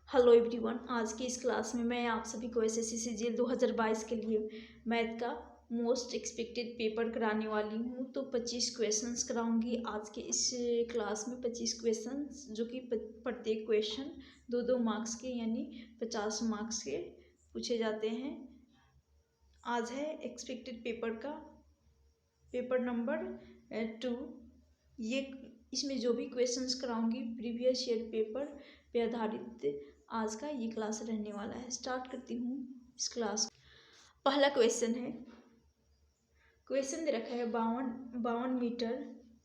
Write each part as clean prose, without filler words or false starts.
Hello everyone, आज की इस क्लास में मैं आप सभी को एसएससी सीजीएल 2022 के लिए मैथ का मोस्ट एक्सपेक्टेड पेपर कराने वाली हूँ। तो 25 क्वेश्चंस कराऊंगी आज के इस क्लास में। 25 क्वेश्चंस जो कि प्रत्येक क्वेश्चन 2-2 मार्क्स के यानी 50 मार्क्स के पूछे जाते हैं। आज है एक्सपेक्टेड पेपर का पेपर नंबर 2। ये इसमें जो भी क्वेश्चंस कराऊंगी प्रीवियस ईयर पेपर पे आधारित आज का ये क्लास रहने वाला है। स्टार्ट करती हूँ इस क्लास। पहला क्वेश्चन है, क्वेश्चन दे रखा है 52 मीटर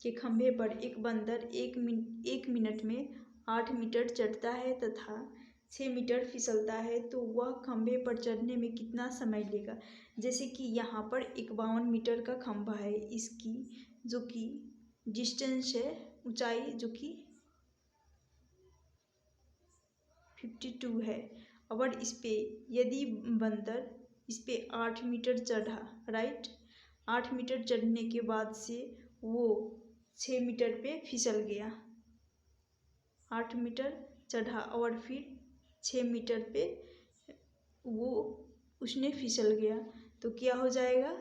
के खंभे पर एक बंदर एक मिनट में 8 मीटर चढ़ता है तथा 6 मीटर फिसलता है, तो वह खंभे पर चढ़ने में कितना समय लेगा। जैसे कि यहाँ पर एक 52 मीटर का खंभा है, इसकी जो कि डिस्टेंस है, ऊंचाई जो कि 52 है। और इस पे यदि बंदर इस पे 8 मीटर चढ़ा, राइट, 8 मीटर चढ़ने के बाद से वो 6 मीटर पे फिसल गया। 8 मीटर चढ़ा और फिर 6 मीटर पे वो उसने फिसल गया, तो क्या हो जाएगा।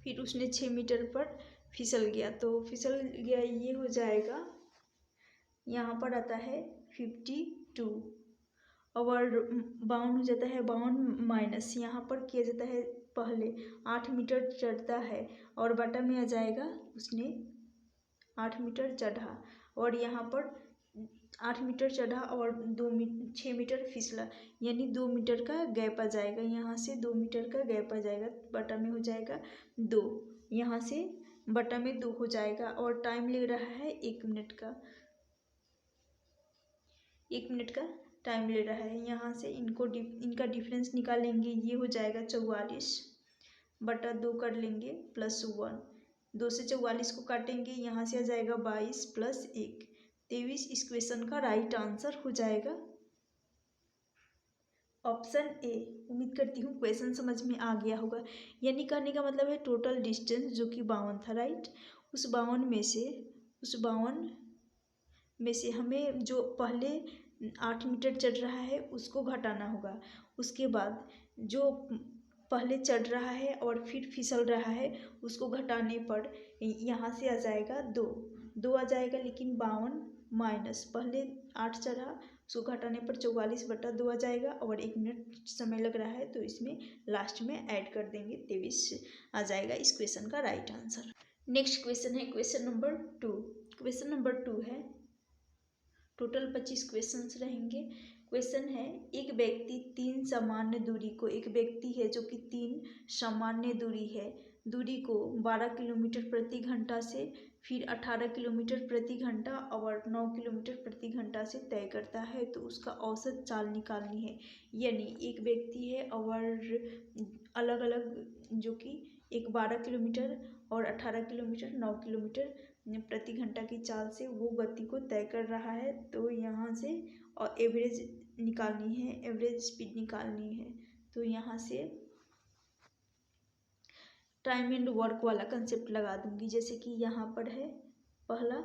फिर उसने 6 मीटर पर फिसल गया, तो फिसल गया ये हो जाएगा, यहाँ पर आता है 52 और 52 हो जाता है 52 माइनस, यहाँ पर किया जाता है पहले 8 मीटर चढ़ता है और बटा में आ जाएगा उसने 8 मीटर चढ़ा, और यहाँ पर 8 मीटर चढ़ा और 6 मीटर फिसला, यानी 2 मीटर का गैप आ जाएगा। यहाँ से 2 मीटर का गैप आ जाएगा, बटा में हो जाएगा 2, यहाँ से बटा में 2 हो जाएगा। और टाइम लग रहा है 1 मिनट का, 1 मिनट का टाइम ले रहा है। यहाँ से इनका डिफरेंस निकालेंगे, ये हो जाएगा 44 बटा 2 कर लेंगे प्लस 1, 2 से 44 को काटेंगे, यहाँ से आ जाएगा 22 प्लस 1, 23। इस क्वेश्चन का राइट आंसर हो जाएगा ऑप्शन ए। उम्मीद करती हूँ क्वेश्चन समझ में आ गया होगा। यानी कहने का मतलब है टोटल डिस्टेंस जो कि 52 था, राइट, उस 52 में से हमें जो पहले 8 मीटर चढ़ रहा है उसको घटाना होगा। उसके बाद जो पहले चढ़ रहा है और फिर फिसल रहा है उसको घटाने पर यहाँ से आ जाएगा 2 आ जाएगा। लेकिन 52 माइनस पहले 8 चढ़ा, उसको घटाने पर 44 बटा 2 आ जाएगा और 1 मिनट समय लग रहा है, तो इसमें लास्ट में ऐड कर देंगे, 23 आ जाएगा इस क्वेश्चन का राइट आंसर। नेक्स्ट क्वेश्चन है क्वेश्चन नंबर 2। क्वेश्चन नंबर 2 है, टोटल 25 क्वेश्चंस रहेंगे। क्वेश्चन है, एक व्यक्ति 3 सामान्य दूरी को, एक व्यक्ति है जो कि 3 सामान्य दूरी को 12 किलोमीटर प्रति घंटा से, फिर 18 किलोमीटर प्रति घंटा और 9 किलोमीटर प्रति घंटा से तय करता है, तो उसका औसत चाल निकालनी है। यानी एक व्यक्ति है और अलग अलग जो कि एक 12 किलोमीटर और 18 किलोमीटर 9 किलोमीटर प्रति घंटा की चाल से वो गति को तय कर रहा है, तो यहाँ से और एवरेज निकालनी है, एवरेज स्पीड निकालनी है। तो यहाँ से टाइम एंड वर्क वाला कंसेप्ट लगा दूंगी। जैसे कि यहाँ पर है पहला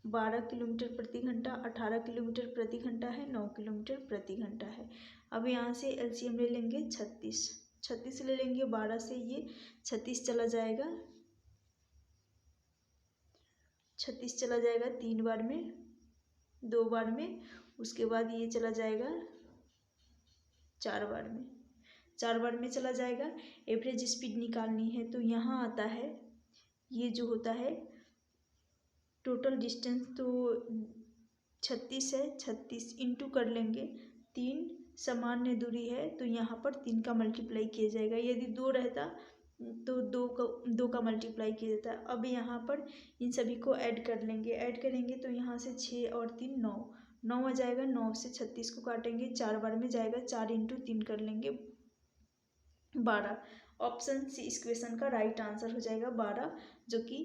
12 किलोमीटर प्रति घंटा, 18 किलोमीटर प्रति घंटा है, 9 किलोमीटर प्रति घंटा है। अब यहाँ से एलसीएम ले लेंगे 36 ले लेंगे, 12 से ये 36 चला जाएगा, 36 चला जाएगा 3 बार में, 2 बार में, उसके बाद ये चला जाएगा 4 बार में चला जाएगा। एवरेज स्पीड निकालनी है, तो यहाँ आता है ये जो होता है टोटल डिस्टेंस, तो 36 है, 36 इंटू कर लेंगे, 3 सामान्य दूरी है तो यहाँ पर 3 का मल्टीप्लाई किया जाएगा। यदि 2 रहता तो 2 का मल्टीप्लाई किया जाता है। अब यहाँ पर इन सभी को ऐड कर लेंगे, ऐड करेंगे तो यहाँ से 6 और 3 9 आ जाएगा। 9 से 36 को काटेंगे, 4 बार में जाएगा, 4 इंटू 3 कर लेंगे 12। ऑप्शन सी इस क्वेश्चन का राइट आंसर हो जाएगा 12, जो कि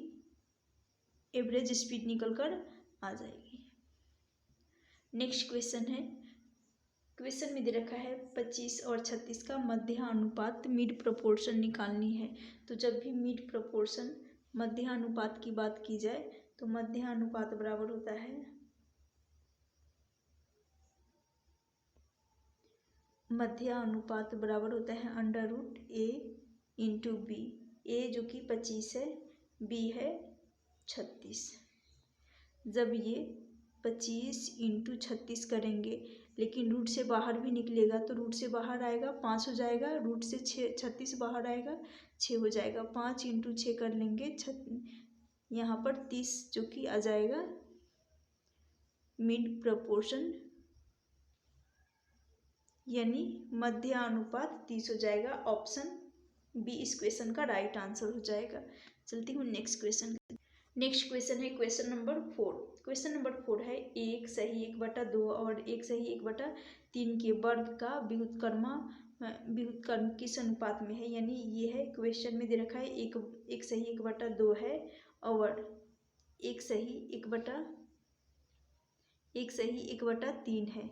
एवरेज स्पीड निकल कर आ जाएगी। नेक्स्ट क्वेश्चन है, क्वेश्चन में दे रखा है 25 और 36 का मध्यानुपात मिड प्रोपोर्शन निकालनी है। तो जब भी मिड प्रोपोर्शन मध्यानुपात की बात की जाए तो मध्यानुपात बराबर होता है मध्य अनुपात बराबर होता है √a इंटू बी। ए जो कि 25 है, बी है 36। जब ये 25 इंटू 36 करेंगे, लेकिन रूट से बाहर भी निकलेगा तो रूट से बाहर आएगा 5 हो जाएगा, रूट से 36 बाहर आएगा 6 हो जाएगा। 5 इंटू 6 कर लेंगे, यहाँ पर 30 जो कि आ जाएगा मिड प्रपोर्शन, यानी मध्य अनुपात 30 हो जाएगा। ऑप्शन बी इस क्वेश्चन का राइट आंसर हो जाएगा। चलती हूँ नेक्स्ट क्वेश्चन। नेक्स्ट क्वेश्चन है क्वेश्चन नंबर 4। क्वेश्चन नंबर 4 है 1 सही 1/2 और 1 सही 1/3 के वर्ग का व्युत्क्रम किस अनुपात में है। यानी ये है क्वेश्चन में दे रखा है एक सही 1/2 है और 1 सही 1/3 है।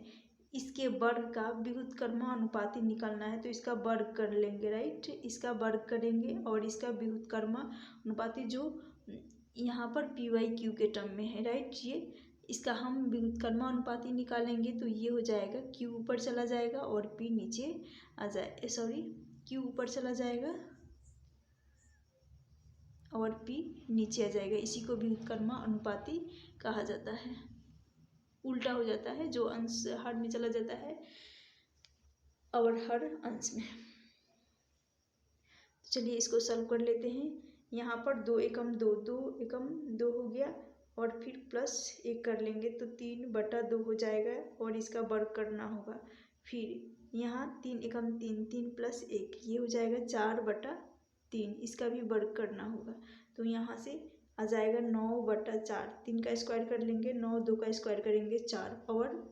इसके वर्ग का व्युत्क्रमानुपाती निकालना है, तो इसका वर्ग कर लेंगे, राइट। इसका वर्ग करेंगे और इसका व्युत्क्रमानुपाती जो यहाँ पर PYQ के टर्म में है, राइट। ये इसका हम व्युत्क्रमानुपाती निकालेंगे तो ये हो जाएगा Q ऊपर चला जाएगा और P नीचे आ जाए, सॉरी Q ऊपर चला जाएगा और P नीचे आ जाएगा। इसी को व्युत्क्रमानुपाती कहा जाता है। उल्टा हो जाता है, जो अंश हर में चला जाता है और हर अंश में। चलिए इसको सॉल्व कर लेते हैं। यहाँ पर 2 एकम 2 2 एकम 2 हो गया और फिर प्लस 1 कर लेंगे तो 3/2 हो जाएगा और इसका वर्ग करना होगा। फिर यहाँ 3 एकम 3 3 प्लस 1 ये हो जाएगा 4/3, इसका भी वर्ग करना होगा। तो यहाँ से आ जाएगा 9/4, 3 का स्क्वायर कर लेंगे, 9 2 का स्क्वायर करेंगे 4, और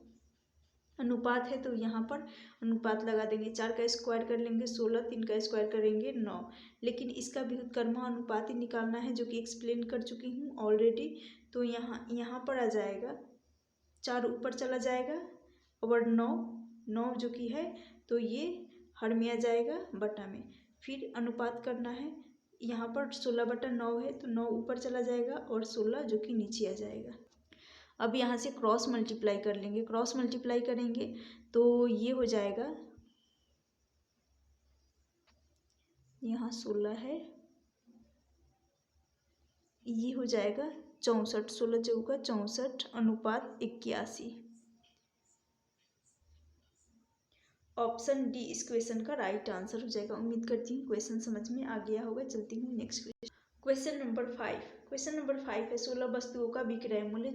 अनुपात है तो यहाँ पर अनुपात लगा देंगे। 4 का स्क्वायर कर लेंगे 16, 3 का स्क्वायर करेंगे 9। लेकिन इसका व्युत्क्रमानुपाती निकालना है, जो कि एक्सप्लेन कर चुकी हूँ ऑलरेडी। तो यहाँ पर आ जाएगा 4 ऊपर चला जाएगा और 9 जो कि है तो ये हर में आ जाएगा बटा में। फिर अनुपात करना है, यहाँ पर 16/9 है तो 9 ऊपर चला जाएगा और 16 जो कि नीचे आ जाएगा। अब यहाँ से क्रॉस मल्टीप्लाई कर लेंगे। क्रॉस मल्टीप्लाई करेंगे तो ये हो जाएगा, यहाँ 16 है, ये हो जाएगा 64, 16 चौका 64 अनुपात 81। ऑप्शन डी इस क्वेश्चन का राइट आंसर हो जाएगा। उम्मीद करती हूँ क्वेश्चन समझ में आ गया होगा। चलती हूँ next question. Question number 5। Question number 5 है 16 वस्तुओं का विक्रय मूल्य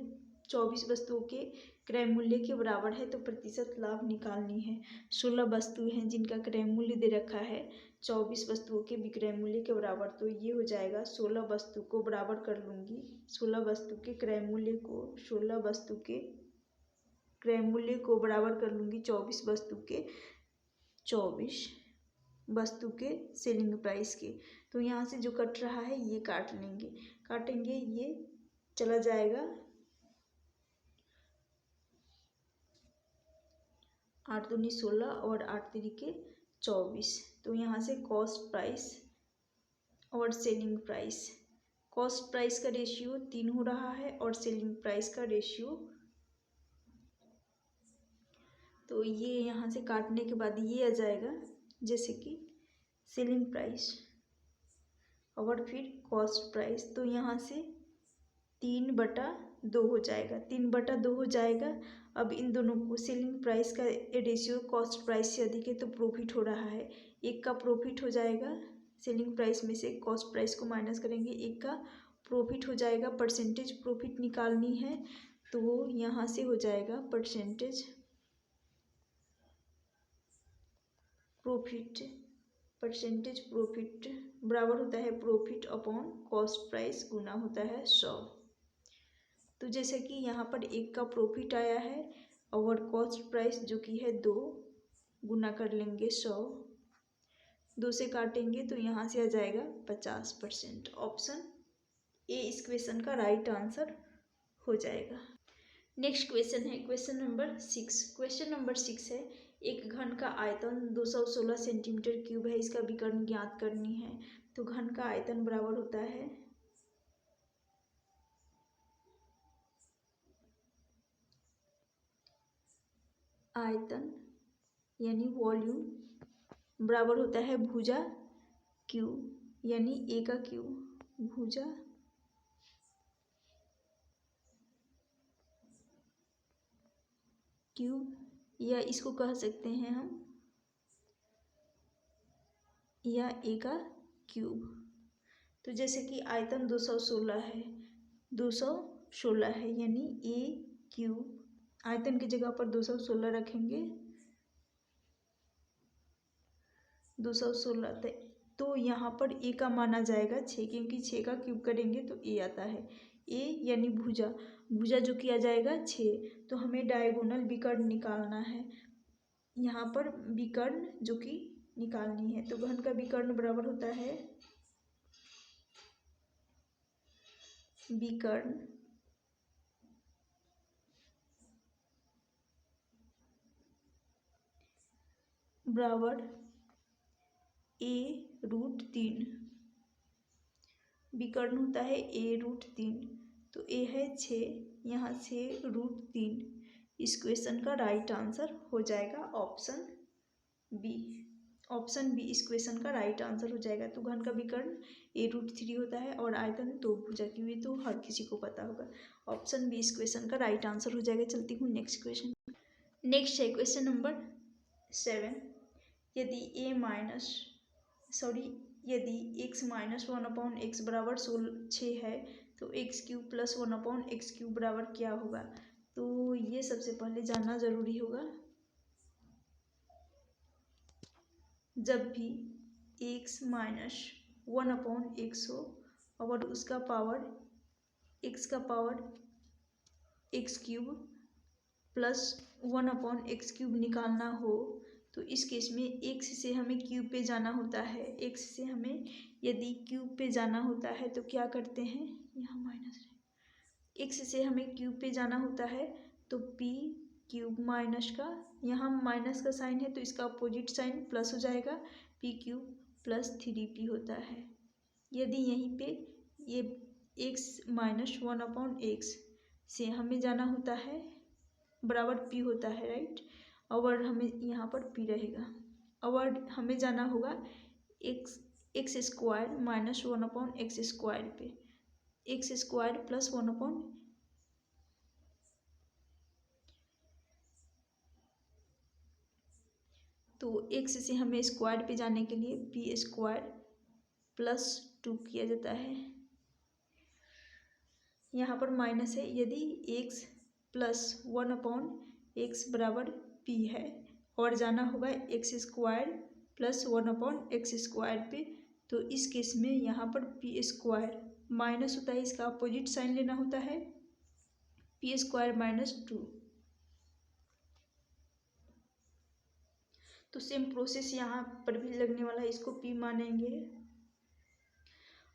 24 वस्तुओं के क्रय मूल्य के बराबर है, तो प्रतिशत लाभ निकालनी है। 16 वस्तुएं हैं जिनका क्रय मूल्य दे रखा है 24 वस्तुओं के विक्रय मूल्य के बराबर, तो ये हो जाएगा 16 वस्तु को बराबर कर लूँगी। 16 वस्तु के क्रय मूल्य को 16 वस्तु के क्रय मूल्य को बराबर कर लूँगी 24 वस्तु के सेलिंग प्राइस के। तो यहाँ से जो कट रहा है ये काटेंगे, ये चला जाएगा 8 दूनी 16 और 8 तिरिके 24। तो यहाँ से कॉस्ट प्राइस और सेलिंग प्राइस, कॉस्ट प्राइस का रेशियो 3 हो रहा है और सेलिंग प्राइस का रेशियो, तो ये यहाँ से काटने के बाद ये आ जाएगा जैसे कि सेलिंग प्राइस और फिर कॉस्ट प्राइस। तो यहाँ से 3/2 हो जाएगा, 3/2 हो जाएगा। अब इन दोनों को सेलिंग प्राइस का रेशियो कॉस्ट प्राइस से अधिक है तो प्रॉफिट हो रहा है, एक का प्रॉफिट हो जाएगा। सेलिंग प्राइस में से कॉस्ट प्राइस को माइनस करेंगे, एक का प्रॉफिट हो जाएगा। परसेंटेज प्रॉफिट निकालनी है तो यहाँ से हो जाएगा परसेंटेज प्रॉफिट बराबर होता है प्रॉफिट अपॉन कॉस्ट प्राइस गुना होता है 100। तो जैसे कि यहाँ पर एक का प्रॉफिट आया है और कॉस्ट प्राइस जो कि है 2 गुना कर लेंगे 100, 2 से काटेंगे तो यहाँ से आ जाएगा 50%। ऑप्शन ए इस क्वेश्चन का राइट आंसर हो जाएगा। नेक्स्ट क्वेश्चन है क्वेश्चन नंबर 6। क्वेश्चन नंबर 6 है एक घन का आयतन 216 सेंटीमीटर क्यूब है, इसका विकर्ण ज्ञात करनी है। तो घन का आयतन बराबर होता है आयतन यानी वॉल्यूम बराबर होता है भुजा क्यू यानी ए का क्यू, भुजा क्यू, या इसको कह सकते हैं हम या ए का क्यूब। तो जैसे कि आयतन 216 है, 216 है यानी ए क्यूब, आयतन की जगह पर 216 रखेंगे, 216। तो यहाँ पर ए का माना जाएगा 6, क्योंकि 6 का क्यूब करेंगे तो ए आता है। ए यानी भुजा, भुजा जो किया जाएगा 6। तो हमें डायगोनल विकर्ण निकालना है, यहाँ पर विकर्ण जो कि निकालनी है। तो घन का विकर्ण बराबर होता है विकर्ण बराबर a√3, विकर्ण होता है a√3। तो a है 6, यहाँ से √3, इस क्वेश्चन का राइट आंसर हो जाएगा ऑप्शन बी। ऑप्शन बी इस क्वेश्चन का राइट आंसर हो जाएगा। तो घन का विकर्ण a√3 होता है और आयतन 2 भुजा की हुई, तो हर किसी को पता होगा। ऑप्शन बी इस क्वेश्चन का राइट आंसर हो जाएगा। चलती हूँ नेक्स्ट क्वेश्चन। नेक्स्ट है क्वेश्चन नंबर 7। यदि x माइनस 1/x बराबर 6 है तो x³ प्लस 1/x³ बराबर क्या होगा? तो ये सबसे पहले जानना जरूरी होगा। जब भी x माइनस 1/x हो और उसका पावर x का पावर x³ प्लस 1/x³ निकालना हो, तो इस केस में x से हमें क्यूब पे जाना होता है। x से हमें यदि क्यूब पे जाना होता है तो क्या करते हैं, यहाँ माइनस है, x से हमें क्यूब पे जाना होता है तो p³ माइनस का, यहाँ माइनस का साइन है तो इसका अपोजिट साइन प्लस हो जाएगा, p³ प्लस 3p होता है। यदि यहीं पे ये x माइनस 1/x से हमें जाना होता है बराबर p होता है, राइट, और हमें यहाँ पर p रहेगा, और हमें जाना होगा x² माइनस 1/x² पे, x² प्लस 1/, तो x से हमें स्क्वायर पे जाने के लिए p² प्लस 2 किया जाता है, यहाँ पर माइनस है। यदि x प्लस 1/x बराबर p है और जाना होगा x² प्लस 1/x² पे, तो इस केस में यहाँ पर p² माइनस होता है, इसका अपोजिट साइन लेना होता है, p² माइनस 2। तो सेम प्रोसेस यहाँ पर भी लगने वाला है, इसको p मानेंगे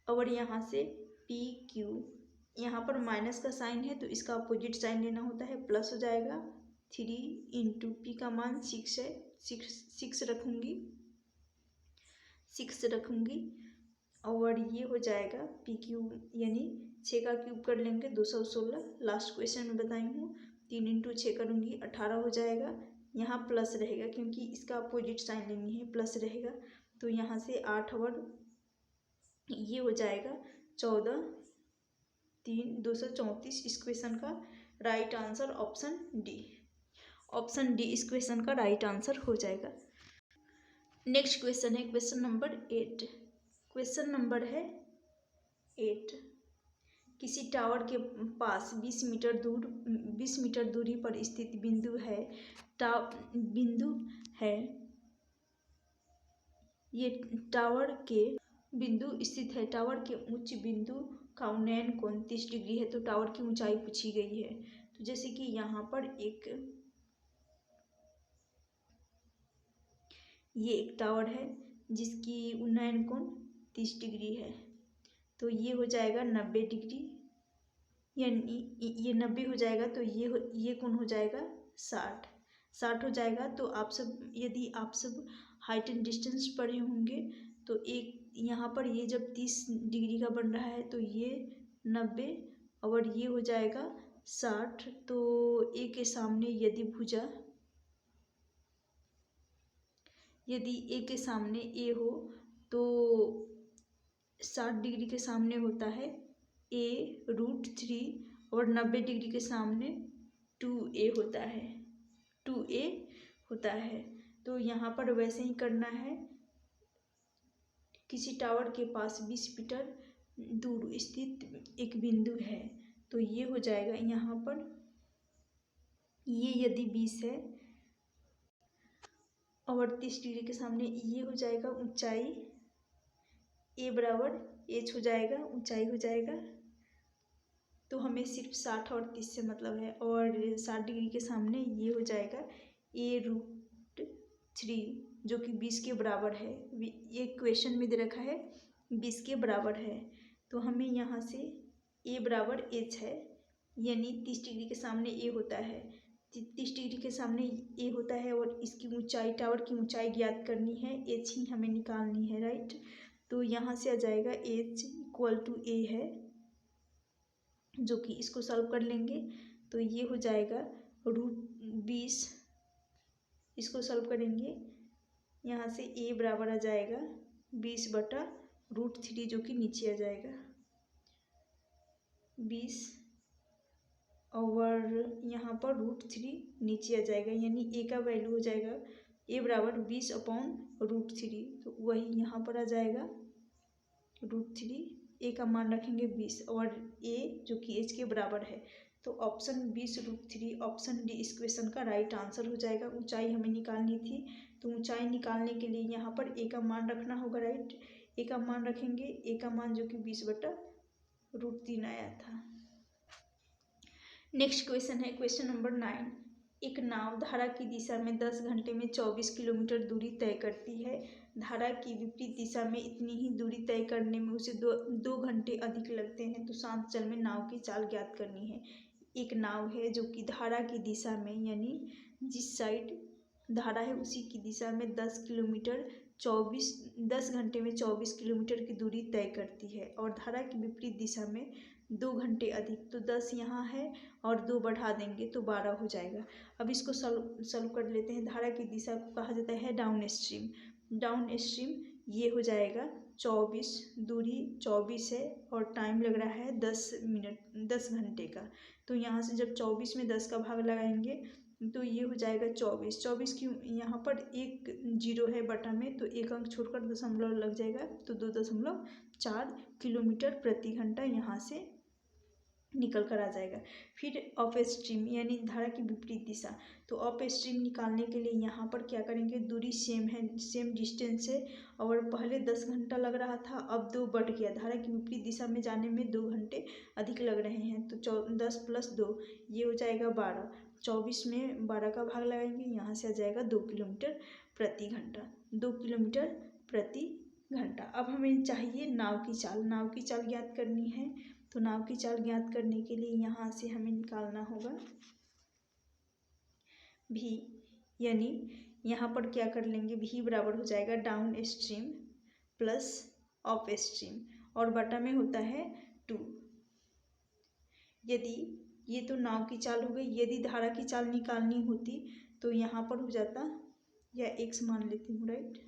और यहाँ से pq, यहाँ पर माइनस का साइन है तो इसका अपोजिट साइन लेना होता है, प्लस हो जाएगा। 3 इंटू पी का मान 6 है, 6 रखूँगी और ये हो जाएगा pq यानी 6 का क्यूब कर लेंगे 216। लास्ट क्वेश्चन में बताई हूँ, 3 इंटू 6 करूँगी 18 हो जाएगा, यहाँ प्लस रहेगा क्योंकि इसका अपोजिट साइन लेनी है, प्लस रहेगा। तो यहाँ से 8 और ये हो जाएगा 14, 3 234। इस क्वेश्चन का right answer option D, option D इस क्वेश्चन का राइट आंसर हो जाएगा। नेक्स्ट क्वेश्चन है क्वेश्चन नंबर 8। क्वेश्चन नंबर है 8। किसी टावर के पास 20 मीटर दूरी पर स्थित बिंदु है, ये टावर के बिंदु स्थित है, टावर के उच्च बिंदु का उन्नयन कोण 30 डिग्री है। तो टावर की ऊंचाई पूछी गई है। तो जैसे कि यहाँ पर ये एक टावर है जिसकी उन्नयन कोण 30 डिग्री है, तो ये हो जाएगा 90 डिग्री, यानी ये 90 हो जाएगा तो ये कोण हो जाएगा 60 हो जाएगा। तो आप सब यदि आप सब हाइट एंड डिस्टेंस पढ़े होंगे तो एक यहाँ पर ये जब 30 डिग्री का बन रहा है तो ये 90 और ये हो जाएगा 60। तो ए के सामने यदि भुजा यदि ए के सामने ए हो तो 60 डिग्री के सामने होता है a√3 और 90 डिग्री के सामने 2a होता है, 2a होता है। तो यहाँ पर वैसे ही करना है। किसी टावर के पास 20 मीटर दूर स्थित एक बिंदु है, तो ये हो जाएगा यहाँ पर, ये यदि 20 है और 30 डिग्री के सामने ये हो जाएगा ऊंचाई, a बराबर h हो जाएगा, ऊंचाई हो जाएगा। तो हमें सिर्फ 60 और 30 से मतलब है, और 60 डिग्री के सामने ये हो जाएगा a√3 जो कि 20 के बराबर है। ये क्वेश्चन में दे रखा है 20 के बराबर है, तो हमें यहाँ से a बराबर h है, यानी 30 डिग्री के सामने a होता है, 30 डिग्री के सामने a होता है और इसकी ऊंचाई, टावर की ऊंचाई ज्ञात करनी है, h ही हमें निकालनी है, राइट। तो यहाँ से आ जाएगा h = a है, जो कि इसको सॉल्व कर लेंगे तो ये हो जाएगा √20, इसको सॉल्व करेंगे, यहाँ से a बराबर आ जाएगा 20/√3 जो कि नीचे आ जाएगा 20 और यहाँ पर √3 नीचे आ जाएगा, यानी a का वैल्यू हो जाएगा a बराबर 20/√3, तो वही यहाँ पर आ जाएगा √3, a का मान रखेंगे 20 और a जो कि h के बराबर है। तो ऑप्शन 20√3 ऑप्शन डी इस क्वेश्चन का राइट आंसर हो जाएगा। ऊंचाई हमें निकालनी थी, तो ऊंचाई निकालने के लिए यहाँ पर a का मान रखना होगा, राइट। a का मान रखेंगे, a का मान जो कि 20/√3 आया था। नेक्स्ट क्वेश्चन है क्वेश्चन नंबर 9। एक नाव धारा की दिशा में 10 घंटे में 24 किलोमीटर दूरी तय करती है। धारा की विपरीत दिशा में इतनी ही दूरी तय करने में उसे दो घंटे अधिक लगते हैं, तो शांत जल में नाव की चाल ज्ञात करनी है। एक नाव है जो कि धारा की दिशा में, यानी जिस साइड धारा है उसी की दिशा में 10 घंटे में 24 किलोमीटर की दूरी तय करती है, और धारा की विपरीत दिशा में 2 घंटे अधिक, तो 10 यहाँ है और 2 बढ़ा देंगे तो 12 हो जाएगा। अब इसको सॉल्व कर लेते हैं। धारा की दिशा को कहा जाता है डाउन स्ट्रीम। डाउन स्ट्रीम ये हो जाएगा 24, दूरी 24 है और टाइम लग रहा है 10 घंटे का। तो यहाँ से जब 24 में 10 का भाग लगाएंगे तो ये हो जाएगा 24 की यहाँ पर एक 0 है बटा में, तो एक अंक छोड़कर दशमलव लग जाएगा, तो 2.4 किलोमीटर प्रति घंटा यहाँ से निकल कर आ जाएगा। फिर ऑफ स्ट्रीम यानी धारा की विपरीत दिशा, तो ऑफ स्ट्रीम निकालने के लिए यहाँ पर क्या करेंगे, दूरी सेम है, सेम डिस्टेंस है, और पहले 10 घंटा लग रहा था, अब 2 बढ़ गया। धारा की विपरीत दिशा में जाने में 2 घंटे अधिक लग रहे हैं, तो 10 + 2 ये हो जाएगा 12। 24 में 12 का भाग लगाएंगे, यहाँ से आ जाएगा 2 किलोमीटर प्रति घंटा, 2 किलोमीटर प्रति घंटा। अब हमें चाहिए नाव की चाल, नाव की चाल ज्ञात करनी है। तो नाव की चाल ज्ञात करने के लिए यहाँ से हमें निकालना होगा भी, यानी यहाँ पर क्या कर लेंगे, भी बराबर हो जाएगा down stream plus of stream, और बटा में होता है 2। यदि ये तो नाव की चाल हो गई, यदि धारा की चाल निकालनी होती तो यहाँ पर हो जाता, या x मान लेती हूँ, राइट।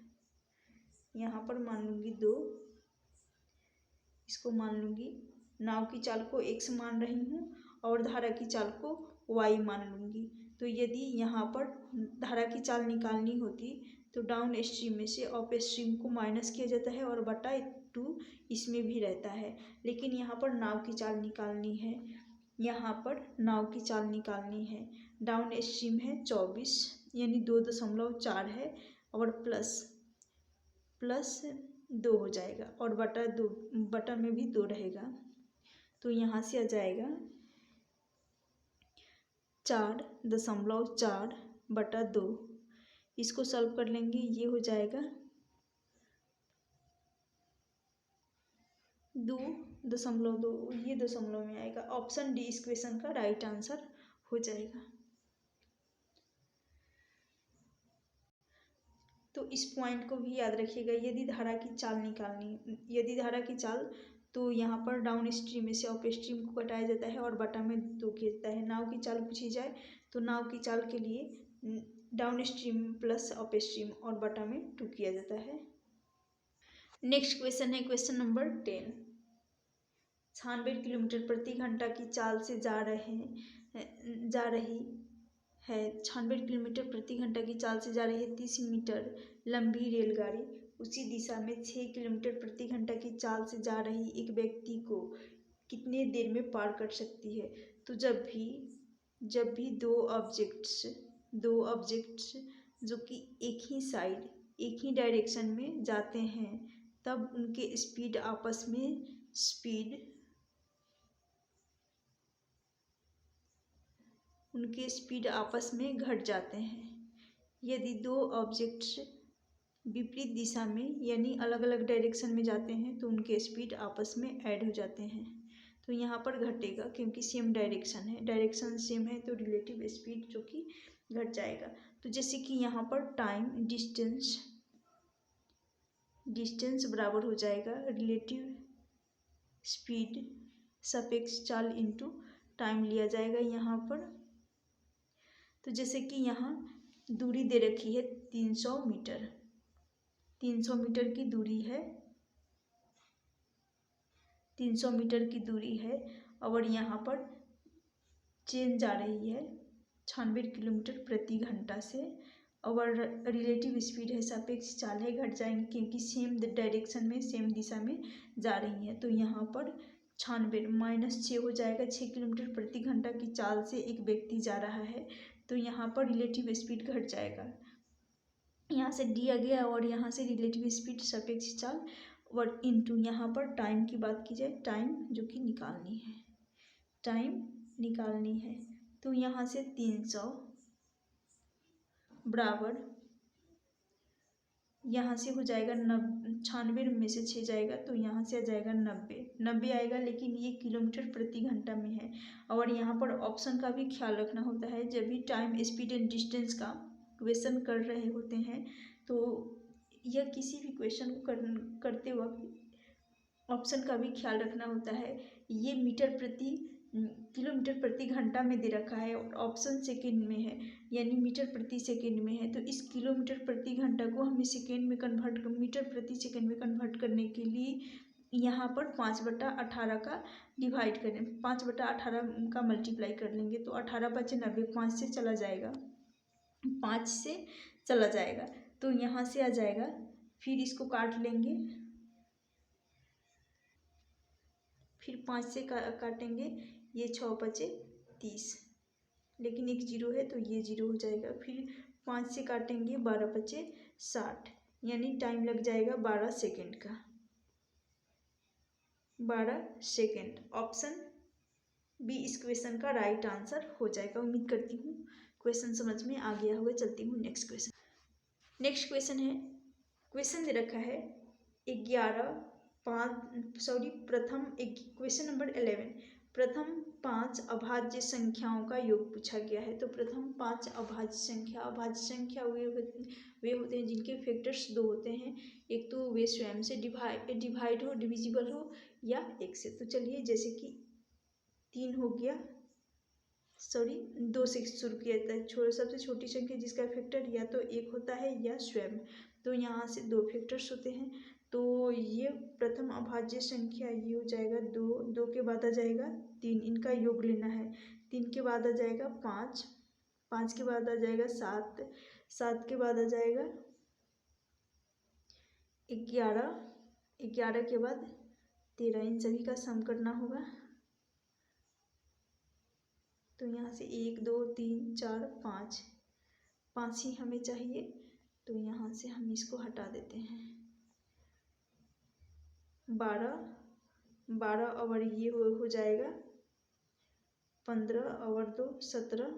यहाँ पर मान लूँगी 2, इसको मान लूँगी, नाव की चाल को x मान रही हूँ और धारा की चाल को y मान लूँगी। तो यदि यहाँ पर धारा की चाल निकालनी होती तो डाउन स्ट्रीम में से अप स्ट्रीम को माइनस किया जाता है और बटा 2 इसमें भी रहता है, लेकिन यहाँ पर नाव की चाल निकालनी है, यहाँ पर नाव की चाल निकालनी है। डाउन स्ट्रीम है 24 यानी 2.4 है, और प्लस 2 हो जाएगा, और बटा में भी 2 रहेगा, तो यहाँ से आ जाएगा 4.4/2। इसको सॉल्व कर लेंगे, ये हो जाएगा 2.2, ये दशमलव में आएगा। ऑप्शन डी इस क्वेश्चन का राइट आंसर हो जाएगा। तो इस पॉइंट को भी याद रखिएगा, यदि धारा की चाल तो यहाँ पर डाउन स्ट्रीम में से अप स्ट्रीम को घटाया जाता है और बटा में 2 किया जाता है। नाव की चाल पूछी जाए तो नाव की चाल के लिए down stream plus up stream और बटा में 2 किया जाता है। नेक्स्ट क्वेश्चन है क्वेश्चन नंबर 10। 96 किलोमीटर प्रति घंटा की चाल से जा रही है 96 किलोमीटर प्रति घंटा की चाल से जा रही है 30 मीटर लंबी रेलगाड़ी उसी दिशा में 6 किलोमीटर प्रति घंटा की चाल से जा रही एक व्यक्ति को कितने देर में पार कर सकती है। तो जब भी दो ऑब्जेक्ट्स जो कि एक ही साइड एक ही डायरेक्शन में जाते हैं तब उनके स्पीड आपस में घट जाते हैं। यदि दो ऑब्जेक्ट्स विपरीत दिशा में यानी अलग अलग डायरेक्शन में जाते हैं तो उनके स्पीड आपस में ऐड हो जाते हैं। तो यहाँ पर घटेगा क्योंकि सेम डायरेक्शन है, डायरेक्शन सेम है तो रिलेटिव स्पीड जो कि घट जाएगा। तो जैसे कि यहाँ पर टाइम डिस्टेंस बराबर हो जाएगा रिलेटिव स्पीड सापेक्ष चाल इनटू टाइम लिया जाएगा यहाँ पर। तो जैसे कि यहाँ दूरी दे रखी है 300 मीटर, 300 मीटर की दूरी है, 300 मीटर की दूरी है और यहाँ पर ट्रेन जा रही है 96 किलोमीटर प्रति घंटा से और रिलेटिव स्पीड है सापेक्ष चाल है घट जाएंगे क्योंकि सेम डायरेक्शन में सेम दिशा में जा रही है। तो यहाँ पर 96 -6 हो जाएगा। 6 किलोमीटर प्रति घंटा की चाल से एक व्यक्ति जा रहा है तो यहाँ पर रिलेटिव स्पीड घट जाएगा, यहाँ से दिया गया और यहाँ से रिलेटिव स्पीड सापेक्ष चाल और इनटू यहाँ पर टाइम की बात की जाए टाइम जो कि निकालनी है। तो यहाँ से 300 बराबर यहाँ से हो जाएगा 96 में से 6 जाएगा तो यहाँ से आ जाएगा 90 आएगा, लेकिन ये किलोमीटर प्रति घंटा में है। और यहाँ पर ऑप्शन का भी ख्याल रखना होता है जब भी टाइम स्पीड एंड डिस्टेंस का क्वेश्चन कर रहे होते हैं तो यह किसी भी क्वेश्चन को करते वक्त ऑप्शन का भी ख्याल रखना होता है। ये किलोमीटर प्रति घंटा में दे रखा है और ऑप्शन सेकेंड में है यानी मीटर प्रति सेकेंड में है। तो इस किलोमीटर प्रति घंटा को हमें मीटर प्रति सेकेंड में कन्वर्ट करने के लिए यहाँ पर 5/18 का डिवाइड करें, 5/18 का मल्टीप्लाई कर लेंगे तो 18 × 90 5 से चला जाएगा तो यहाँ से आ जाएगा। फिर इसको काट लेंगे, फिर 5 से काटेंगे, ये 6 × 30 लेकिन एक 0 है तो ये 0 हो जाएगा। फिर 5 से काटेंगे 12 × 60 यानी टाइम लग जाएगा 12 सेकेंड का, 12 सेकेंड। ऑप्शन बी इस क्वेश्चन का राइट आंसर हो जाएगा। उम्मीद करती हूँ क्वेश्चन समझ में आ गया होगा। चलती हूँ नेक्स्ट क्वेश्चन है, क्वेश्चन दे रखा है क्वेश्चन नंबर 11 प्रथम 5 अभाज्य संख्याओं का योग पूछा गया है। तो प्रथम 5 अभाज्य संख्या वे होते हैं जिनके फैक्टर्स 2 होते हैं, एक तो वे स्वयं से डिविजिबल हो या 1 से। तो चलिए जैसे कि 3 हो गया, 2 से शुरू किया जाता है। सबसे छोटी संख्या जिसका फैक्टर या तो 1 होता है या स्वयं, तो यहाँ से 2 फैक्टर्स होते हैं। तो ये प्रथम अभाज्य संख्या ये हो जाएगा 2 के बाद आ जाएगा 3, इनका योग लेना है। 3 के बाद आ जाएगा 5 के बाद आ जाएगा 7 के बाद आ जाएगा 11 के बाद 13। इन सभी का सम करना होगा। तो यहाँ से 1 2 3 4 5 ही हमें चाहिए, तो यहाँ से हम इसको हटा देते हैं। 12 और ये हो जाएगा 15 और 2 17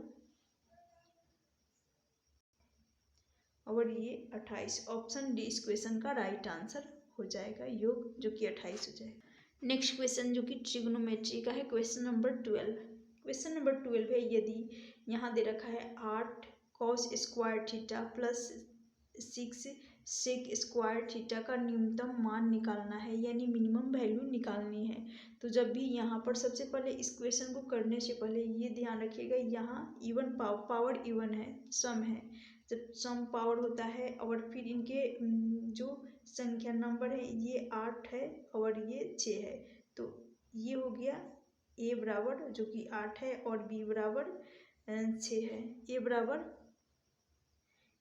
और ये 28। ऑप्शन डी इस क्वेश्चन का राइट आंसर हो जाएगा, योग जो कि 28 हो जाएगा। नेक्स्ट क्वेश्चन जो कि ट्रिग्नोमेट्री का है, क्वेश्चन नंबर 12 है। यदि यहाँ दे रखा है 8 cos square theta plus 6 sec square theta का न्यूनतम मान निकालना है यानी मिनिमम वैल्यू निकालनी है। तो जब भी यहाँ पर सबसे पहले इस क्वेश्चन को करने से पहले ये ध्यान रखिएगा, यहाँ इवन पावर इवन है, सम है। जब सम पावर होता है और फिर इनके जो संख्या नंबर है ये 8 है और ये 6 है, तो ये हो गया a बराबर जो कि 8 है और b बराबर 6 है। a बराबर,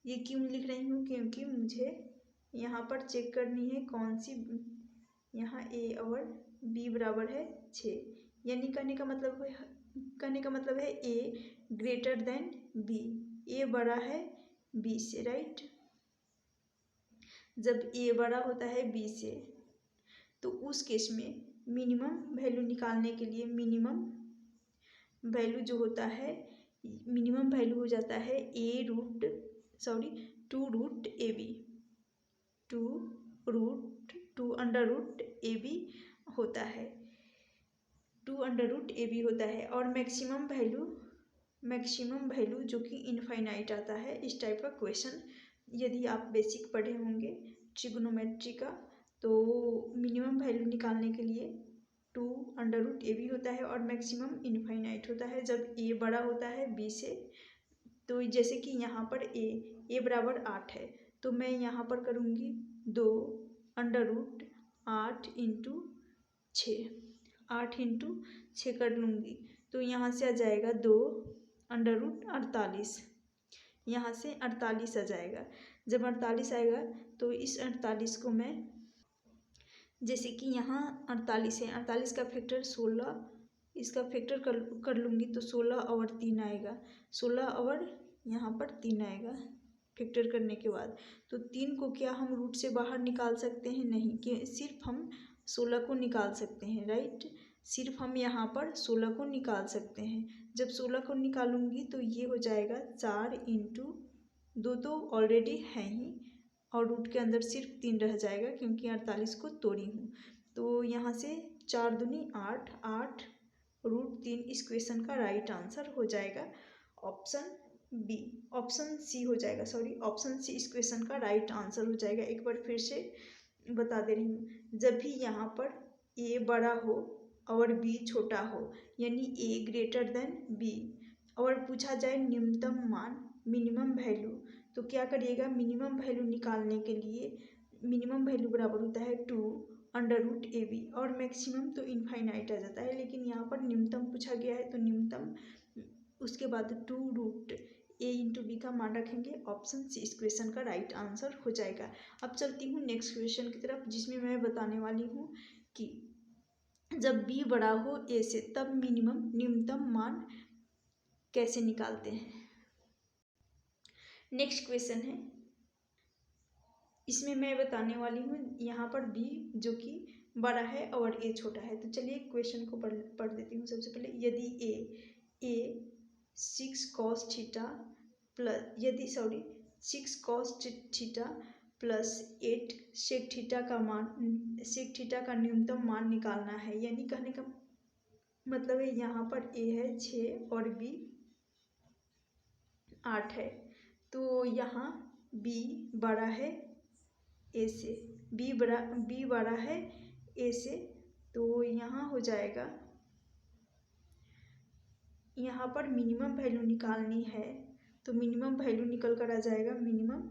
ये क्यों लिख रही हूँ, क्योंकि मुझे यहाँ पर चेक करनी है कौन सी, यहाँ a और b बराबर है 6, यानी कहने का मतलब है a greater than b, a बड़ा है b से, राइट। जब a बड़ा होता है b से तो उस केस में मिनिमम वैल्यू निकालने के लिए मिनिमम वैल्यू जो होता है, मिनिमम वैल्यू हो जाता है two root A B, two under root A B होता है, two under root A B होता है। और मैक्सिमम वैल्यू जो कि इनफाइनाइट आता है। इस टाइप का क्वेश्चन यदि आप बेसिक पढ़े होंगे ट्रिग्नोमेट्री का, तो मिनिमम वैल्यू निकालने के लिए two under root A B होता है और मैक्सिमम इनफाइनाइट होता है जब ए बड़ा होता है बी से। तो जैसे कि यहाँ पर ए बराबर 8 है, तो मैं यहाँ पर करूँगी 2 अंडर रूट 8 इंटू 6 कर लूँगी, तो यहाँ से आ जाएगा 2 अंडर रूट 48, यहाँ से 48 आ जाएगा। जब 48 आएगा तो इस 48 को मैं, जैसे कि यहाँ 48 है, 48 का फैक्टर 16, इसका फैक्टर कर लूँगी तो 16 और 3 आएगा, 16 और यहाँ पर 3 आएगा फैक्टर करने के बाद। तो 3 को क्या हम रूट से बाहर निकाल सकते हैं? नहीं, कि सिर्फ हम 16 को निकाल सकते हैं, राइट। सिर्फ हम यहाँ पर 16 को निकाल सकते हैं। जब 16 को निकालूंगी तो ये हो जाएगा 4 इंटू 2 तो ऑलरेडी है ही, और रूट के अंदर सिर्फ 3 रह जाएगा क्योंकि 48 को तोड़ी हूँ। तो यहाँ से 4 दूनी 8, 8 रूट 3 इस क्वेश्चन का राइट आंसर हो जाएगा ऑप्शन बी, ऑप्शन सी हो जाएगा, ऑप्शन सी इस क्वेश्चन का राइट आंसर हो जाएगा। एक बार फिर से बता दे रही हूँ, जब भी यहाँ पर ए बड़ा हो और बी छोटा हो, यानी ए ग्रेटर देन बी, और पूछा जाए न्यूनतम मान मिनिमम वैल्यू, तो क्या करिएगा, मिनिमम वैल्यू निकालने के लिए मिनिमम वैल्यू बराबर होता है 2 अंडर रूट ए बी, और मैक्सिमम तो इनफाइनाइट आ जाता है, लेकिन यहाँ पर न्यूनतम पूछा गया है तो न्यूनतम, उसके बाद 2 रूट ए इंटू बी का मान रखेंगे। ऑप्शन सी इस क्वेश्चन का राइट आंसर हो जाएगा। अब चलती हूँ नेक्स्ट क्वेश्चन की तरफ, जिसमें मैं बताने वाली हूँ कि जब बी बड़ा हो ए से तब न्यूनतम मान कैसे निकालते हैं। नेक्स्ट क्वेश्चन है, इसमें मैं बताने वाली हूँ यहाँ पर बी जो कि बड़ा है और ए छोटा है। तो चलिए क्वेश्चन को पढ़ देती हूँ। सबसे पहले, यदि A 6 cos theta plus 8 sec theta का न्यूनतम मान निकालना है। यानी कहने का मतलब है यहाँ पर ए है 6 और बी 8 है, तो यहाँ बी बड़ा है ए से, बी बड़ा है ए से, तो यहाँ हो जाएगा, यहाँ पर मिनिमम वैल्यू निकालनी है, तो मिनिमम वैल्यू निकल कर आ जाएगा, मिनिमम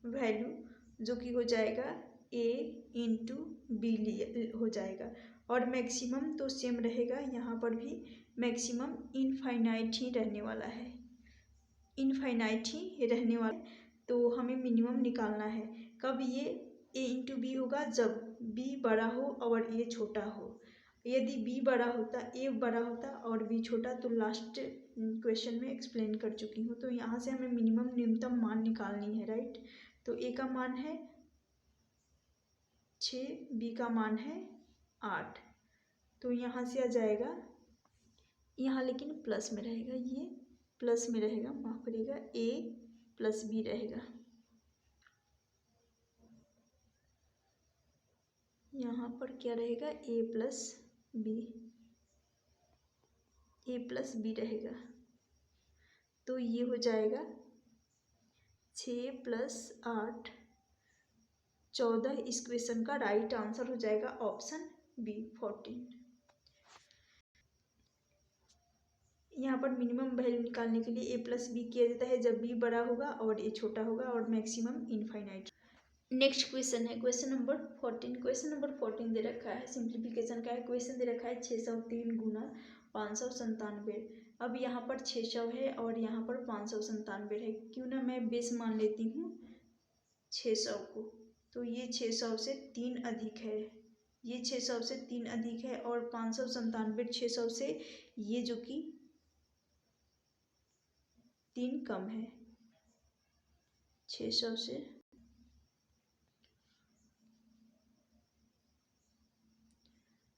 वैल्यू जो कि हो जाएगा ए इंटू बी हो जाएगा, और मैक्सिमम तो सेम रहेगा, यहाँ पर भी मैक्सिमम इनफाइनाइट ही रहने वाला है, तो हमें मिनिमम निकालना है। कब ये ए इंटू बी होगा? जब बी बड़ा हो और ए छोटा हो। यदि बी बड़ा होता, ए बड़ा होता और बी छोटा, तो लास्ट क्वेश्चन में एक्सप्लेन कर चुकी हूँ। तो यहाँ से हमें मिनिमम न्यूनतम मान निकालनी है, राइट। तो ए का मान है 6, बी का मान है 8, तो यहाँ से आ जाएगा, यहाँ लेकिन प्लस में रहेगा, ये प्लस में रहेगा, माफ करिएगा, ए प्लस बी रहेगा, यहाँ पर क्या रहेगा, ए प्लस बी रहेगा। तो ये हो जाएगा 6 + 8 14, इस क्वेश्चन का राइट आंसर हो जाएगा ऑप्शन बी 14। यहाँ पर मिनिमम वैल्यू निकालने के लिए a प्लस बी किया जाता है जब b बड़ा होगा और a छोटा होगा और मैक्सिमम इनफाइनाइट। नेक्स्ट क्वेश्चन है क्वेश्चन नंबर 14। क्वेश्चन नंबर 14 दे रखा है, सिंप्लीफिकेशन का है। क्वेश्चन दे रखा है 603 गुना 597। अब यहाँ पर 600 है और यहाँ पर 597 है। क्यों ना मैं बेस मान लेती हूँ 600 को, तो ये 600 से 3 अधिक है, ये 600 से 3 अधिक है और 597 600 से ये जो कि 3 कम है, 600 से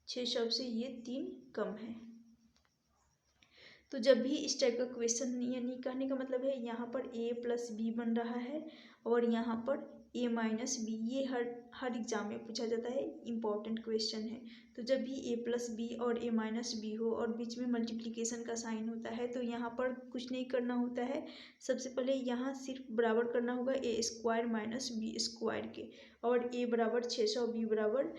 600 से ये 3 कम है। तो जब भी इस टाइप का क्वेश्चन, यानी कहने का मतलब है यहाँ पर a प्लस बी बन रहा है और यहाँ पर a माइनस बी, ये हर एग्जाम में पूछा जाता है, इम्पॉर्टेंट क्वेश्चन है। तो जब भी a प्लस बी और a माइनस बी हो और बीच में मल्टीप्लिकेशन का साइन होता है तो यहाँ पर कुछ नहीं करना होता है। सबसे पहले यहाँ सिर्फ बराबर करना होगा a square minus B square के, और a बराबर 600 b बराबर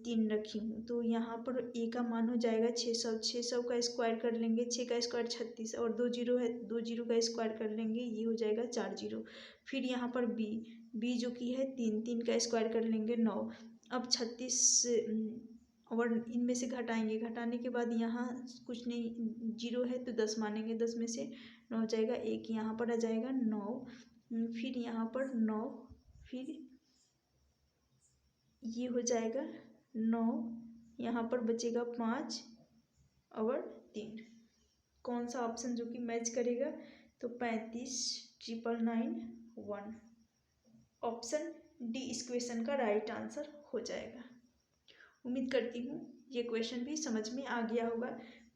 3 रखी हूँ। तो यहाँ पर a का मान हो जाएगा 600, 600 का स्क्वायर कर लेंगे, 6 का स्क्वायर 36 और 2 जीरो है, 2 जीरो का स्क्वायर कर लेंगे, ये हो जाएगा 4 जीरो। फिर यहाँ पर b जो कि है 3, 3 का स्क्वायर कर लेंगे 9। अब 36 और इनमें से घटाएंगे, घटाने के बाद यहाँ कुछ नहीं, जीरो है तो 10 मानेंगे, 10 में से 9 हो जाएगा, 1 यहाँ पर आ जाएगा 9, फिर यहाँ पर 9, फिर ये हो जाएगा 9, यहाँ पर बचेगा 5 और 3। कौन सा ऑप्शन जो कि मैच करेगा, तो 35 999 1, ऑप्शन डी इस क्वेश्चन का राइट आंसर हो जाएगा। उम्मीद करती हूँ ये क्वेश्चन भी समझ में आ गया होगा।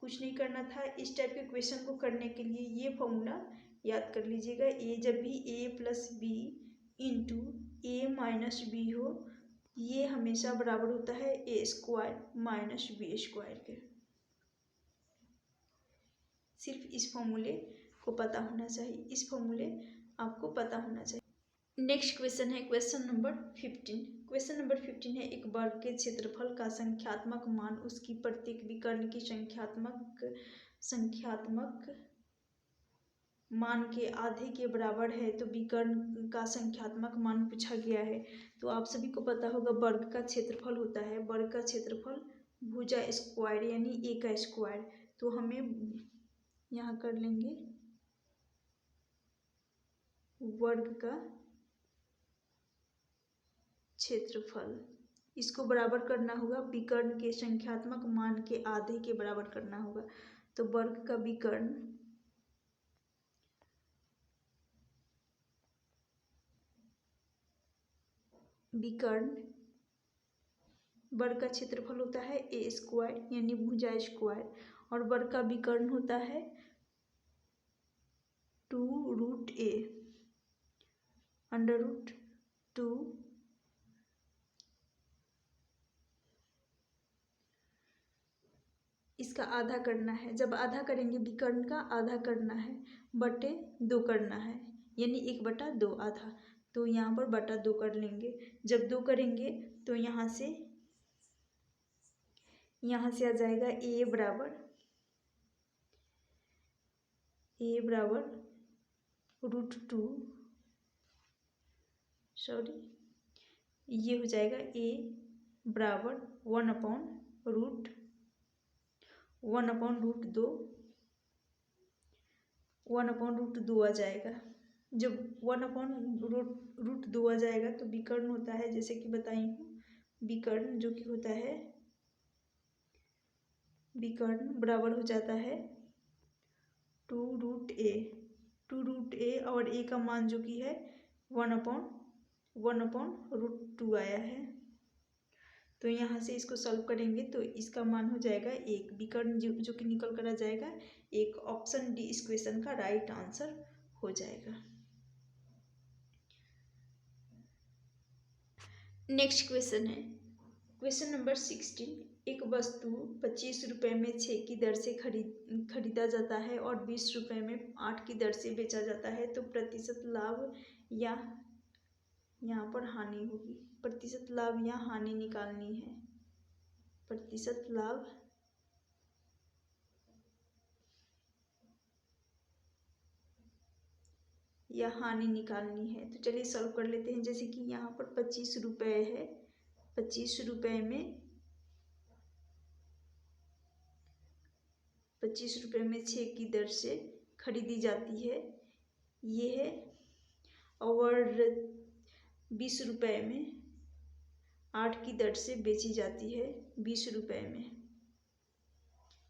कुछ नहीं करना था, इस टाइप के क्वेश्चन को करने के लिए ये फॉर्मूला याद कर लीजिएगा। जब भी a plus B into A minus B हो, ये हमेशा बराबर होता है a square minus B square के। सिर्फ इस फॉर्मूले को पता होना चाहिए, इस फॉर्मूले आपको पता होना चाहिए। नेक्स्ट क्वेश्चन है क्वेश्चन नंबर 15। क्वेश्चन नंबर 15 है, एक वर्ग के क्षेत्रफल का संख्यात्मक मान उसकी प्रत्येक विकर्ण की संख्यात्मक मान के आधे के बराबर है। तो विकर्ण का संख्यात्मक मान पूछा गया है। तो आप सभी को पता होगा वर्ग का क्षेत्रफल होता है, वर्ग का क्षेत्रफल भुजा स्क्वायर यानी a का स्क्वायर। तो हमें यहाँ कर लेंगे वर्ग का क्षेत्रफल, इसको बराबर करना होगा विकर्ण के संख्यात्मक मान के आधे के बराबर करना होगा। तो वर्ग का विकर्ण वर्ग का क्षेत्रफल होता है a स्क्वायर यानी भुजा स्क्वायर, और वर्ग का विकर्ण होता है 2√a √2 इसका आधा करना है। जब आधा करेंगे विकर्ण का आधा करना है, बटे 2 करना है, यानी 1/2 आधा। तो यहाँ पर बटा 2 कर लेंगे। जब 2 करेंगे तो यहाँ से आ जाएगा a बराबर √2, सॉरी, ये हो जाएगा a बराबर 1/√2 1/√2 आ जाएगा। जब 1/√2 आ जाएगा तो विकर्ण होता है, जैसे कि बताई हूँ, विकर्ण जो कि होता है, विकर्ण बराबर हो जाता है 2√a और a का मान जो कि है 1/√2 आया है। तो यहाँ से इसको सॉल्व करेंगे तो इसका मान हो जाएगा 1, विकर्ण जो कि निकल कर आ जाएगा 1। ऑप्शन डी इस क्वेश्चन का राइट आंसर हो जाएगा। नेक्स्ट क्वेश्चन है क्वेश्चन नंबर 16। एक वस्तु 25 रुपये में 6 की दर से खरीदा जाता है और 20 रुपये में 8 की दर से बेचा जाता है। तो प्रतिशत लाभ या यहाँ पर हानि होगी, प्रतिशत लाभ या हानि निकालनी है। प्रतिशत लाभ या हानि निकालनी है। तो चलिए सॉल्व कर लेते हैं। जैसे कि यहाँ पर 25 रुपये है, 25 रुपये में 6 की दर से खरीदी जाती है, ये है। और 20 रुपये में 8 की दर से बेची जाती है, 20 रुपये में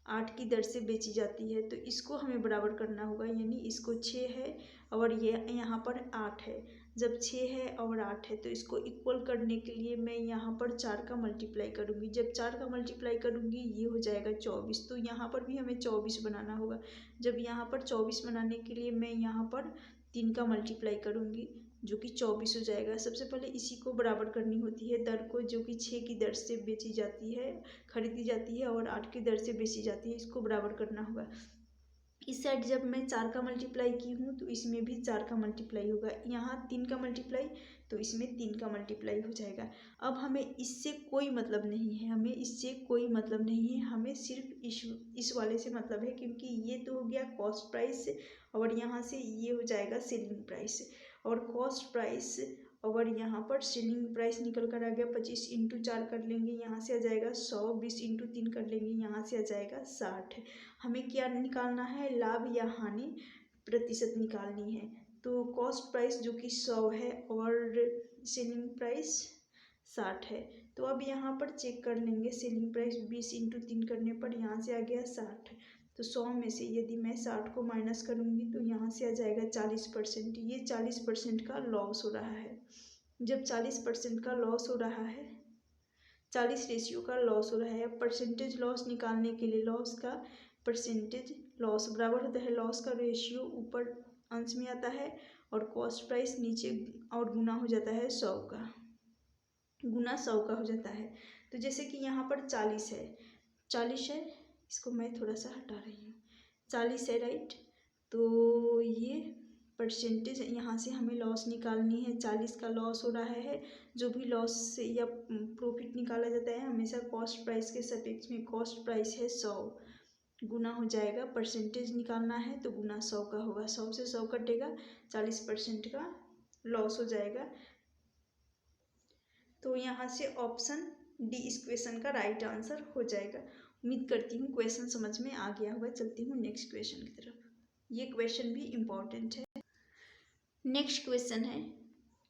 8 की दर से बेची जाती है। तो इसको हमें बराबर करना होगा, यानी इसको 6 है और ये यहाँ पर 8 है। जब 6 है और 8 है तो इसको इक्वल करने के लिए मैं यहाँ पर 4 का मल्टीप्लाई करूँगी। जब 4 का मल्टीप्लाई करूँगी ये हो जाएगा 24। तो यहाँ पर भी हमें 24 बनाना होगा। जब यहाँ पर 24 बनाने के लिए मैं यहाँ पर 3 का मल्टीप्लाई करूँगी, जो कि 24 हो जाएगा। सबसे पहले इसी को बराबर करनी होती है, दर को, जो कि 6 की दर से बेची जाती है, खरीदी जाती है, और 8 की दर से बेची जाती है। इसको बराबर करना होगा। इस साइड जब मैं 4 का मल्टीप्लाई की हूँ तो इसमें भी 4 का मल्टीप्लाई होगा। यहाँ 3 का मल्टीप्लाई तो इसमें 3 का मल्टीप्लाई हो जाएगा। अब हमें इससे कोई मतलब नहीं है, हमें इससे कोई मतलब नहीं है, हमें सिर्फ इस वाले से मतलब है, क्योंकि ये तो हो गया कॉस्ट प्राइस और यहाँ से ये हो जाएगा सेलिंग प्राइस। और कॉस्ट प्राइस और यहाँ पर सेलिंग प्राइस निकल कर आ गया 25 इंटू 4 कर लेंगे, यहाँ से आ जाएगा 100, 20 इंटू 3 कर लेंगे, यहाँ से आ जाएगा 60। हमें क्या निकालना है, लाभ या हानि प्रतिशत निकालनी है। तो कॉस्ट प्राइस जो कि 100 है और सेलिंग प्राइस 60 है। तो अब यहाँ पर चेक कर लेंगे, सेलिंग प्राइस 20 इंटू 3 करने पर यहाँ से आ गया 60। तो 100 में से यदि मैं 60 को माइनस करूँगी तो यहाँ से आ जाएगा 40%। ये 40% का लॉस हो रहा है। जब 40% का लॉस हो रहा है, 40 रेशियो का लॉस हो रहा है। परसेंटेज लॉस निकालने के लिए लॉस का परसेंटेज लॉस बराबर होता है लॉस का रेशियो ऊपर अंश में आता है और कॉस्ट प्राइस नीचे और गुना हो जाता है 100 का, गुना 100 का हो जाता है। तो जैसे कि यहाँ पर 40 है, 40 है, इसको मैं थोड़ा सा हटा रही हूँ, 40 है, राइट। तो ये परसेंटेज यहाँ से हमें लॉस निकालनी है। 40 का लॉस हो रहा है। जो भी लॉस या प्रॉफिट निकाला जाता है हमेशा कॉस्ट प्राइस के सापेक्ष में। कॉस्ट प्राइस है 100, गुना हो जाएगा, परसेंटेज निकालना है तो गुना 100 का होगा। 100 से 100 कटेगा, 40% का लॉस हो जाएगा। तो यहाँ से ऑप्शन डी इस क्वेश्चन का राइट आंसर हो जाएगा। उम्मीद करती हूँ क्वेश्चन समझ में आ गया होगा। चलती हूँ नेक्स्ट क्वेश्चन की तरफ। ये क्वेश्चन भी इम्पॉर्टेंट है। नेक्स्ट क्वेश्चन है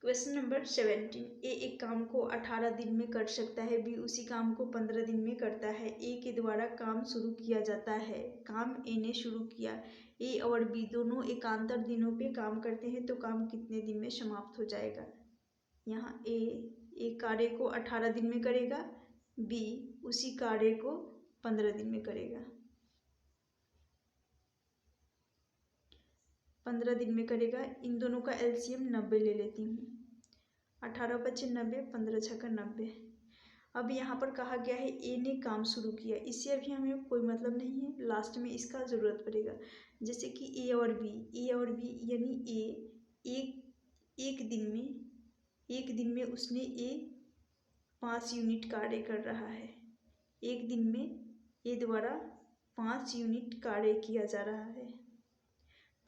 क्वेश्चन नंबर 17। ए एक काम को 18 दिन में कर सकता है, बी उसी काम को 15 दिन में करता है। ए के द्वारा काम शुरू किया जाता है। काम ए ने शुरू किया। ए और बी दोनों एकांतर दिनों पे काम करते हैं तो काम कितने दिन में समाप्त हो जाएगा। यहाँ ए एक कार्य को 18 दिन में करेगा, बी उसी कार्य को 15 दिन में करेगा, 15 दिन में करेगा। इन दोनों का एलसीएम 90 ले लेती हूँ। 18 बचे 90, 15 छक्का 90। अब यहाँ पर कहा गया है ए ने काम शुरू किया, इससे अभी हमें कोई मतलब नहीं है, लास्ट में इसका ज़रूरत पड़ेगा। जैसे कि ए और बी यानी ए एक दिन में उसने ए 5 यूनिट कार्य कर रहा है। एक दिन में ए द्वारा 5 यूनिट कार्य किया जा रहा है,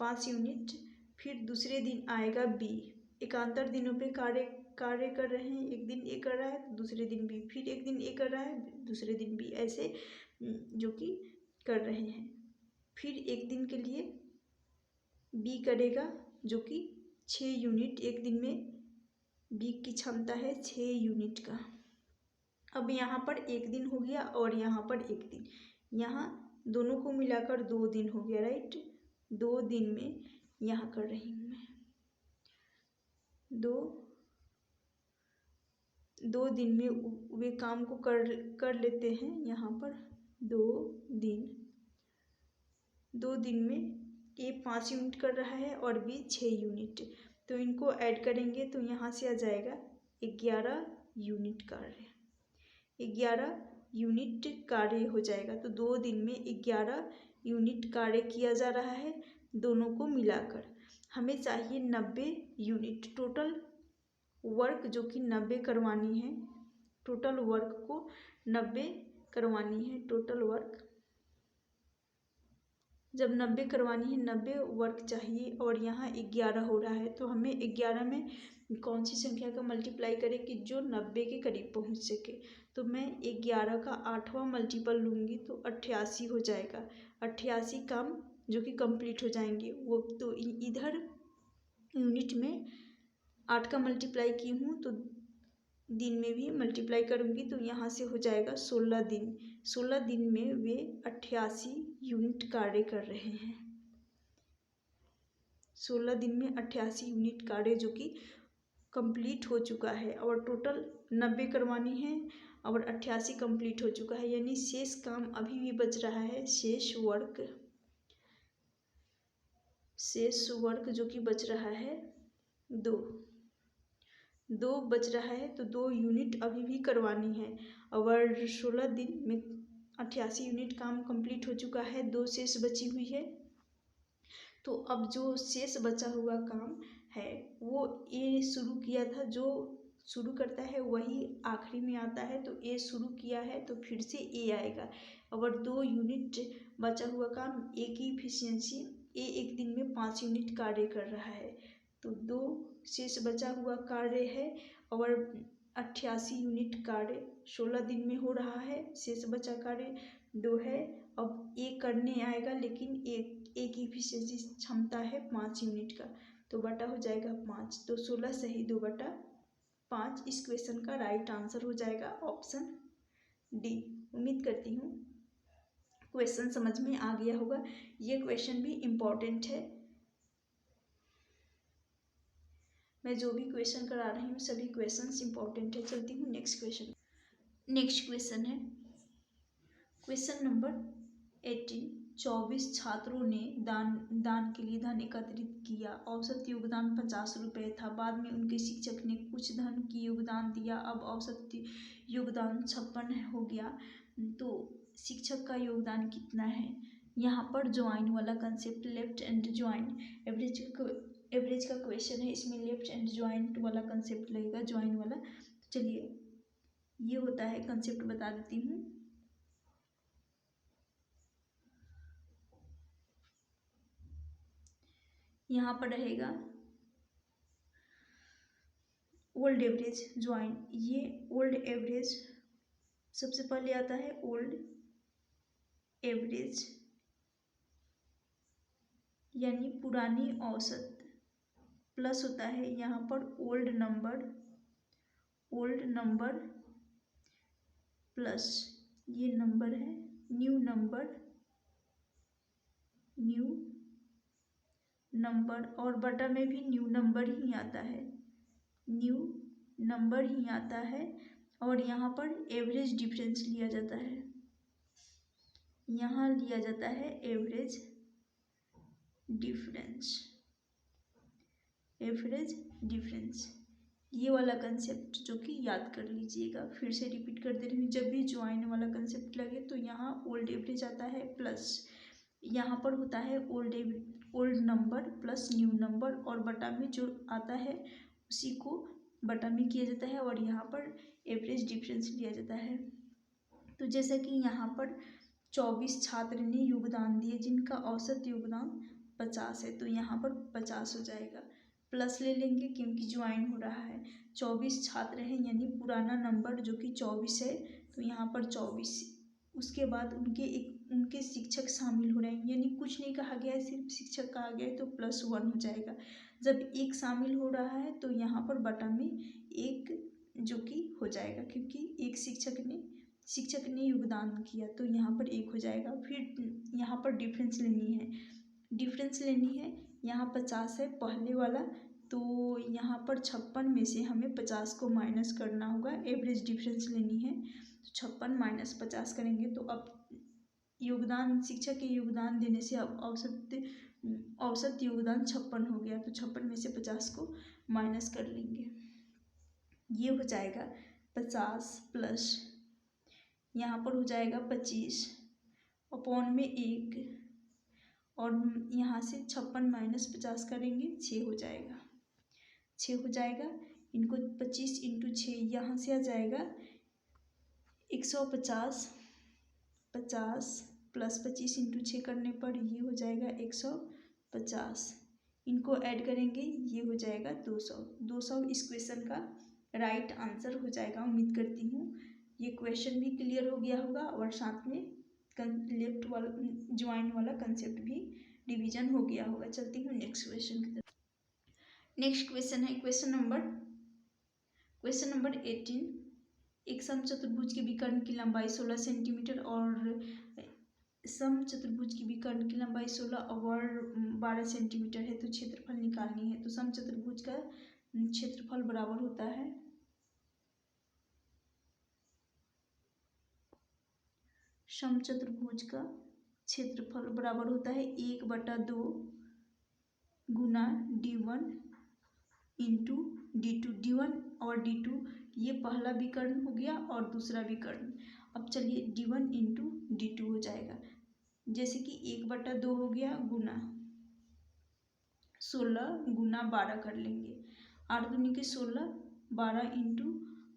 5 यूनिट। फिर दूसरे दिन आएगा बी, एकांतर दिनों पे कार्य कर रहे हैं। एक दिन ए कर रहा है, दूसरे दिन बी, फिर एक दिन ए कर रहा है, दूसरे दिन बी, ऐसे जो कि कर रहे हैं। फिर एक दिन के लिए बी करेगा जो कि 6 यूनिट, एक दिन में बी की क्षमता है 6 यूनिट का। अब यहाँ पर एक दिन हो गया और यहाँ पर एक दिन, यहाँ दोनों को मिलाकर 2 दिन हो गया, राइट। 2 दिन में यहाँ कर रही हूँ मैं, दो दिन में वे काम को कर लेते हैं। यहाँ पर 2 दिन में ए 5 यूनिट कर रहा है और बी 6 यूनिट। तो इनको ऐड करेंगे तो यहाँ से आ जाएगा 11 यूनिट कार्य, 11 यूनिट कार्य हो जाएगा। तो 2 दिन में 11 यूनिट कार्य किया जा रहा है दोनों को मिलाकर। हमें चाहिए 90 यूनिट टोटल वर्क, जो कि 90 करवानी है। टोटल वर्क को 90 करवानी है, टोटल वर्क जब 90 करवानी है, 90 वर्क चाहिए और यहाँ 11 हो रहा है, तो हमें 11 में कौन सी संख्या का मल्टीप्लाई करें कि जो 90 के करीब पहुँच सके। तो मैं 11 का 8वां मल्टीपल लूँगी तो 88 हो जाएगा। 88 काम जो कि कंप्लीट हो जाएंगे वो। तो इधर यूनिट में 8 का मल्टीप्लाई की हूँ तो दिन में भी मल्टीप्लाई करूँगी तो यहाँ से हो जाएगा 16 दिन। 16 दिन में वे 88 यूनिट कार्य कर रहे हैं। 16 दिन में 88 यूनिट कार्य जो कि कंप्लीट हो चुका है और टोटल 90 करवानी है और 88 कंप्लीट हो चुका है, यानी शेष काम अभी भी बच रहा है। शेष वर्क जो कि बच रहा है 2 बच रहा है, तो 2 यूनिट अभी भी करवानी है। और 16 दिन में 88 यूनिट काम कंप्लीट हो चुका है, 2 शेष बची हुई है। तो अब जो शेष बचा हुआ काम है वो ए शुरू किया था, जो शुरू करता है वही आखिरी में आता है। तो ए शुरू किया है तो फिर से ए आएगा। और 2 यूनिट बचा हुआ काम, ए की इफिशियंसी, ए एक दिन में 5 यूनिट कार्य कर रहा है, तो 2 शेष बचा हुआ कार्य है और 88 यूनिट कार्य 16 दिन में हो रहा है। शेष बचा कार्य 2 है। अब ए करने आएगा, लेकिन ए की इफिशियंसी क्षमता है 5 यूनिट का, तो बटा हो जाएगा 5। तो 16 सही 2/5 इस क्वेश्चन का राइट आंसर हो जाएगा ऑप्शन डी। उम्मीद करती हूँ क्वेश्चन समझ में आ गया होगा। ये क्वेश्चन भी इम्पोर्टेंट है। मैं जो भी क्वेश्चन करा रही हूँ सभी क्वेश्चंस इम्पोर्टेंट है। चलती हूँ नेक्स्ट क्वेश्चन है क्वेश्चन नंबर 18। 24 छात्रों ने दान के लिए धन एकत्रित किया। औसत योगदान 50 रुपये था। बाद में उनके शिक्षक ने कुछ धन की योगदान दिया। अब औसत योगदान 56 हो गया, तो शिक्षक का योगदान कितना है। यहाँ पर ज्वाइन वाला concept, left and join, average का क्वेश्चन है, इसमें लेफ्ट एंड ज्वाइंट वाला कंसेप्ट लगेगा, ज्वाइन वाला। चलिए ये होता है, कंसेप्ट बता देती हूँ। यहाँ पर रहेगा ओल्ड एवरेज ज्वाइन। ये ओल्ड एवरेज सबसे पहले आता है, ओल्ड एवरेज यानी पुरानी औसत, प्लस होता है यहाँ पर ओल्ड नंबर प्लस ये नंबर है न्यू नंबर और बटा में भी न्यू नंबर ही आता है और यहाँ पर एवरेज डिफरेंस लिया जाता है। यहाँ लिया जाता है एवरेज डिफरेंस। ये वाला कंसेप्ट जो कि याद कर लीजिएगा। फिर से रिपीट कर दे रही हूँ, जब भी ज्वाइन वाला कंसेप्ट लगे तो यहाँ ओल्ड एवरेज आता है, प्लस यहाँ पर होता है old number plus new number और बटा में जो आता है उसी को बटा में किया जाता है और यहाँ पर एवरेज डिफरेंस लिया जाता है। तो जैसा कि यहाँ पर 24 छात्र ने योगदान दिए जिनका औसत योगदान 50 है, तो यहाँ पर 50 हो जाएगा। प्लस ले लेंगे क्योंकि ज्वाइन हो रहा है। 24 छात्र हैं यानी पुराना नंबर जो कि 24 है, तो यहाँ पर 24। उसके बाद उनके शिक्षक शामिल हो रहे हैं, यानी कुछ नहीं कहा गया है, सिर्फ शिक्षक कहा गया है, तो +1 हो जाएगा। जब एक शामिल हो रहा है तो यहाँ पर बटा में 1 जो कि हो जाएगा, क्योंकि एक शिक्षक ने योगदान किया, तो यहाँ पर 1 हो जाएगा। फिर यहाँ पर डिफरेंस लेनी है। यहाँ 50 है पहले वाला, तो यहाँ पर 56 में से हमें 50 को माइनस करना होगा। एवरेज डिफरेंस लेनी है, तो 56 - 50 करेंगे तो अब शिक्षक के योगदान देने से अब औसत योगदान 56 हो गया, तो 56 में से 50 को माइनस कर लेंगे। ये हो जाएगा 50 प्लस यहाँ पर हो जाएगा 25 अपॉन में 1 और यहाँ से 56 - 50 करेंगे 6 हो जाएगा। इनको 25 × 6 यहाँ से आ जाएगा 150 50 प्लस 25 इंटू 6 करने पर ये हो जाएगा 150। इनको ऐड करेंगे ये हो जाएगा 200। 200 इस क्वेश्चन का राइट आंसर हो जाएगा। उम्मीद करती हूँ ये क्वेश्चन भी क्लियर हो गया होगा और साथ में लेफ्ट वाला ज्वाइन वाला कंसेप्ट भी रिवीजन हो गया होगा। चलती हूँ नेक्स्ट क्वेश्चन की तरफ। नेक्स्ट क्वेश्चन है क्वेश्चन नंबर 18। एक समचतुर्भुज के विकर्ण की लंबाई 16 सेंटीमीटर और समचतुर्भुज की विकर्ण की लंबाई 16 और 12 सेंटीमीटर है, तो क्षेत्रफल निकालनी है। तो समचतुर्भुज का क्षेत्रफल बराबर होता है समचतुर्भुज का क्षेत्रफल बराबर होता है 1/2 गुना d1 इंटू d2। d1 और d2 ये पहला विकर्ण हो गया और दूसरा विकर्ण। अब चलिए d1 इंटू d2 हो जाएगा, जैसे कि 1/2 हो गया गुना 16 गुना 12 कर लेंगे। 8 दूनी के 16, 12 इंटू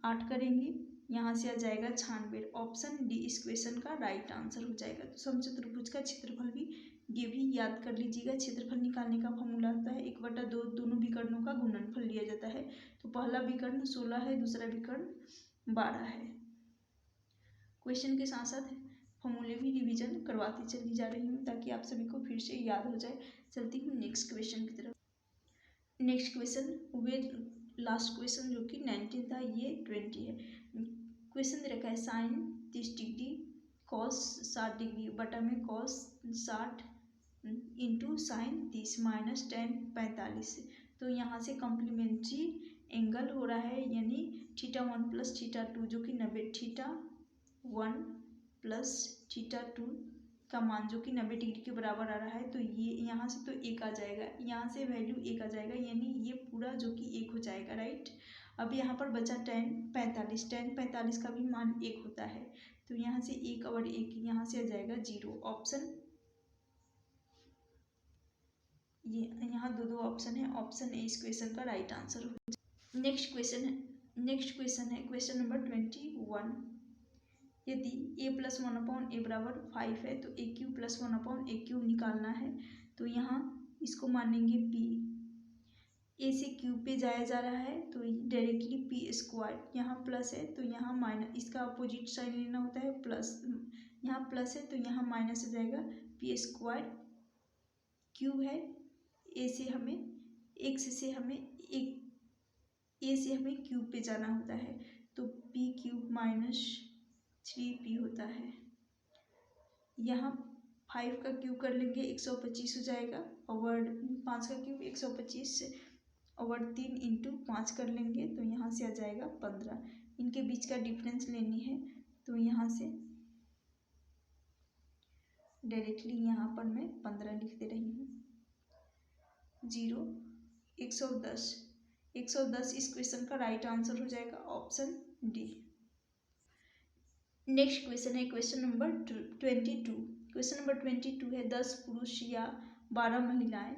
8 करेंगे, यहाँ से आ जाएगा 96। ऑप्शन डी इस क्वेश्चन का राइट आंसर हो जाएगा। तो समचतुर्भुज का क्षेत्रफल भी ये भी याद कर लीजिएगा। क्षेत्रफल निकालने का फॉर्मूला होता है 1/2 दोनों विकर्णों का गुणनफल लिया जाता है। तो पहला विकर्ण 16 है, दूसरा विकर्ण 12 है। क्वेश्चन के साथ साथ फॉर्मूले भी रिवीजन करवाती चली जा रही हूँ ताकि आप सभी को फिर से याद हो जाए। चलती हूँ नेक्स्ट क्वेश्चन की तरफ। नेक्स्ट क्वेश्चन वे लास्ट क्वेश्चन जो कि 19 था, ये 20 है। क्वेश्चन दे रखा है साइन 30 डिग्री कॉस 60 डिग्री बटा में cos 60 into sine 30 minus ten 45। तो यहाँ से कॉम्प्लीमेंट्री एंगल हो रहा है, यानी θ1 प्लस θ2 जो कि 90, θ1 प्लस θ2 का मान जो कि 90 डिग्री के बराबर आ रहा है। तो ये यहाँ से तो 1 आ जाएगा, यहाँ से वैल्यू 1 आ जाएगा, यानी ये पूरा जो कि 1 हो जाएगा, राइट। अब यहाँ पर बचा tan 45। tan 45 का भी मान 1 होता है, तो यहाँ से 1 और 1 यहाँ से आ जाएगा 0। ऑप्शन ये यहाँ दो ऑप्शन है, ऑप्शन ए इस क्वेश्चन का राइट आंसर हो। नेक्स्ट क्वेश्चन है क्वेश्चन नंबर 21। यदि a प्लस 1/a बराबर 5 है तो a³ प्लस 1/a³ निकालना है। तो यहाँ इसको मानेंगे p। a से क्यूब पे जाया जा रहा है तो डायरेक्टली p²। यहाँ प्लस है तो यहाँ माइनस, इसका अपोजिट साइन लेना होता है प्लस। यहाँ प्लस है तो यहाँ माइनस हो जाएगा p²। क्यूब है a से हमें क्यूब पे जाना होता है, तो p³ माइनस 3p होता है। यहाँ 5 का क्यूब कर लेंगे 125 हो जाएगा, और 5 का क्यूब 125 और 3 इंटू 5 कर लेंगे तो यहाँ से आ जाएगा 15। इनके बीच का डिफरेंस लेनी है, तो यहाँ से डायरेक्टली यहाँ पर मैं 15 लिख दे रही हूँ। 0 110 इस क्वेश्चन का राइट आंसर हो जाएगा, ऑप्शन डी। नेक्स्ट क्वेश्चन है क्वेश्चन नंबर 22। क्वेश्चन नंबर 22 है 10 पुरुष या 12 महिलाएं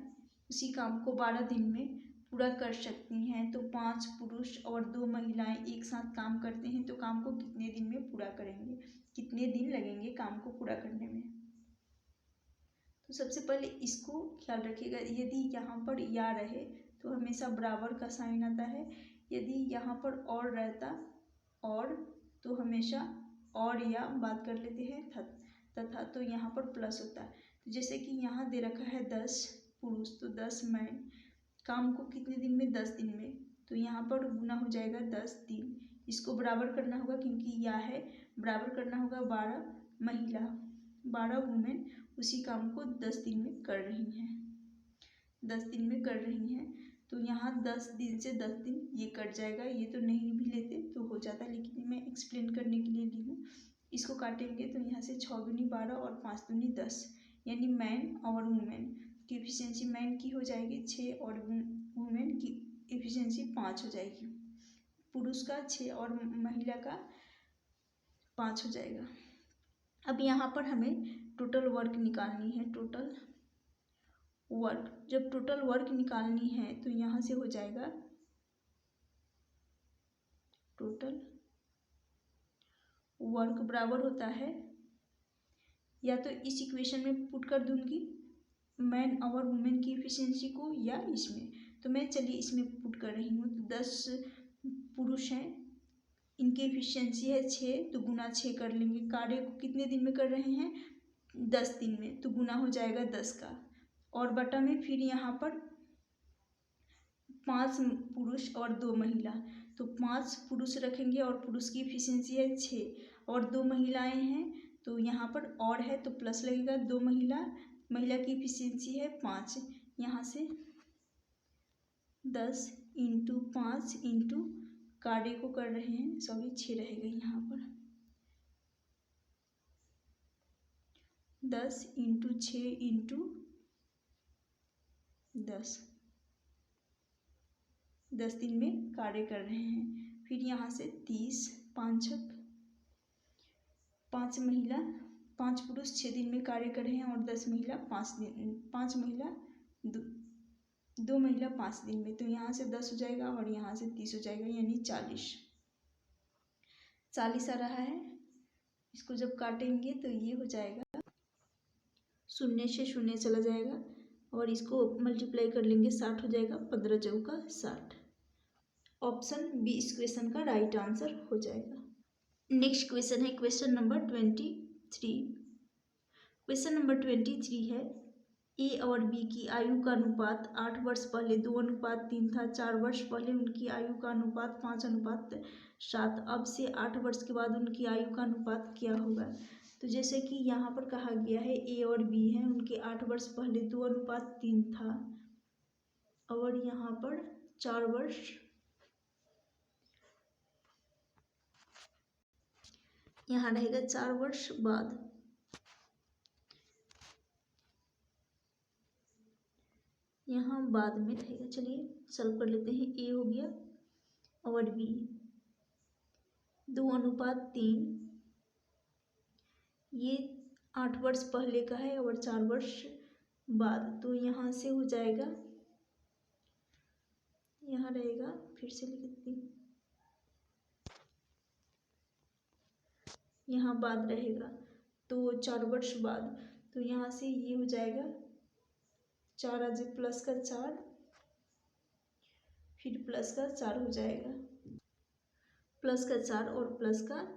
उसी काम को 12 दिन में पूरा कर सकती हैं, तो 5 पुरुष और 2 महिलाएं एक साथ काम करते हैं तो काम को कितने दिन में पूरा करेंगे, कितने दिन लगेंगे काम को पूरा करने में। तो सबसे पहले इसको ख्याल रखिएगा, यदि यहाँ पर या रहे तो हमेशा बराबर का साइन आता है, यदि यहाँ पर और रहता और तो हमेशा और या बात कर लेते हैं तथा, तो यहाँ पर प्लस होता है। तो जैसे कि यहाँ दे रखा है 10 पुरुष तो 10 मैन काम को कितने दिन में, 10 दिन में, तो यहाँ पर गुना हो जाएगा 10 दिन। इसको बराबर करना होगा क्योंकि या है, बराबर करना होगा 12 महिला, 12 वुमेन उसी काम को 10 दिन में कर रही हैं, 10 दिन में कर रही हैं। तो यहाँ 10 दिन से 10 दिन ये कट जाएगा, ये तो नहीं भी लेते तो हो जाता, लेकिन मैं एक्सप्लेन करने के लिए ली हूँ। इसको काटेंगे तो यहाँ से 6 दूनी 12 और 5 दूनी 10, यानी मैन और वुमेन की एफिशिएंसी मैन की हो जाएगी 6 और वुमेन की एफिशिएंसी 5 हो जाएगी। पुरुष का 6 और महिला का 5 हो जाएगा। अब यहाँ पर हमें टोटल वर्क निकालनी है। टोटल वर्क, जब टोटल वर्क निकालनी है तो यहाँ से हो जाएगा टोटल वर्क बराबर होता है या तो इस इक्वेशन में पुट कर दूंगी मैन और वुमेन की एफिशिएंसी को, या इसमें। तो मैं चलिए इसमें पुट कर रही हूँ। तो 10 पुरुष हैं, इनकी एफिशिएंसी है 6, तो गुना 6 कर लेंगे। कार्य को कितने दिन में कर रहे हैं? 10 दिन में, तो गुना हो जाएगा 10 का। और बटा में फिर यहाँ पर 5 पुरुष और 2 महिला, तो 5 पुरुष रखेंगे और पुरुष की एफिशिएंसी है 6 और 2 महिलाएं हैं, तो यहाँ पर और है तो प्लस लगेगा। 2 महिला की एफिशिएंसी है 5। यहाँ से 10 × 5 × कार्य को कर रहे हैं, सॉरी 6 रहेगा यहाँ पर। 10 × 6 × 10 दिन में कार्य कर रहे हैं। फिर यहाँ से 30, 5 महिला 5 पुरुष 6 दिन में कार्य कर रहे हैं और 10 महिला 5 महिला 2 महिला 5 दिन में, तो यहाँ से 10 हो जाएगा और यहाँ से 30 हो जाएगा, यानी 40 आ रहा है। इसको जब काटेंगे तो ये हो जाएगा, शून्य से शून्य चला जाएगा और इसको मल्टीप्लाई कर लेंगे, 60 हो जाएगा। 15 चौका 60। ऑप्शन बी इस क्वेश्चन का राइट आंसर हो जाएगा। नेक्स्ट क्वेश्चन है क्वेश्चन नंबर 23। क्वेश्चन नंबर 23 है, ए और बी की आयु का अनुपात 8 वर्ष पहले 2:3 था। 4 वर्ष पहले उनकी आयु का अनुपात 5:7। अब से 8 वर्ष के बाद उनकी आयु का अनुपात क्या होगा? तो जैसे कि यहाँ पर कहा गया है ए और बी हैं, उनके 8 वर्ष पहले 2:3 था और यहाँ पर 4 वर्ष, यहाँ रहेगा 4 वर्ष बाद। यहाँ बाद में रहेगा। चलिए सॉल्व कर लेते हैं। ए हो गया और बी 2:3, ये 8 वर्ष पहले का है और 4 वर्ष बाद, तो यहाँ से हो जाएगा, यहाँ रहेगा, फिर से लिख देती हूँ, यहाँ बाद रहेगा तो 4 वर्ष बाद, तो यहाँ से ये हो जाएगा 4 आज प्लस का 4, फिर प्लस का 4 हो जाएगा, प्लस का 4 और प्लस का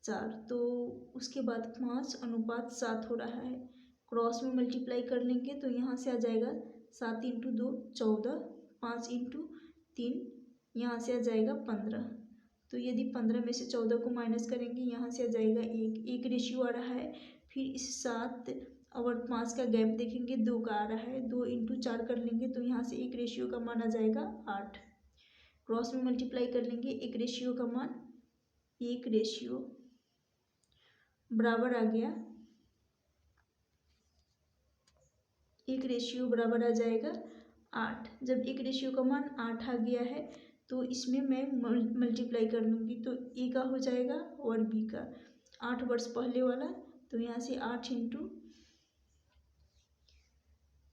4, तो उसके बाद 5:7 हो रहा है। क्रॉस में मल्टीप्लाई कर लेंगे तो यहाँ से आ जाएगा 7 × 2 14, 5 × 3 यहाँ से आ जाएगा 15। तो यदि 15 में से 14 को माइनस करेंगे यहाँ से आ जाएगा 1 रेशियो आ रहा है। फिर इस 7 और 5 का गैप देखेंगे, 2 का आ रहा है, 2 × 4 कर लेंगे तो यहाँ से 1 रेशियो का मान आ जाएगा 8। क्रॉस में मल्टीप्लाई कर लेंगे, 1 रेशियो का मान 1 रेशियो बराबर आ गया, 1 रेशियो बराबर आ जाएगा 8। जब 1 रेशियो का मान 8 आ गया है तो इसमें मैं मल्टीप्लाई कर लूँगी, तो ए का हो जाएगा और बी का 8 वर्ष पहले वाला, तो यहाँ से 8 ×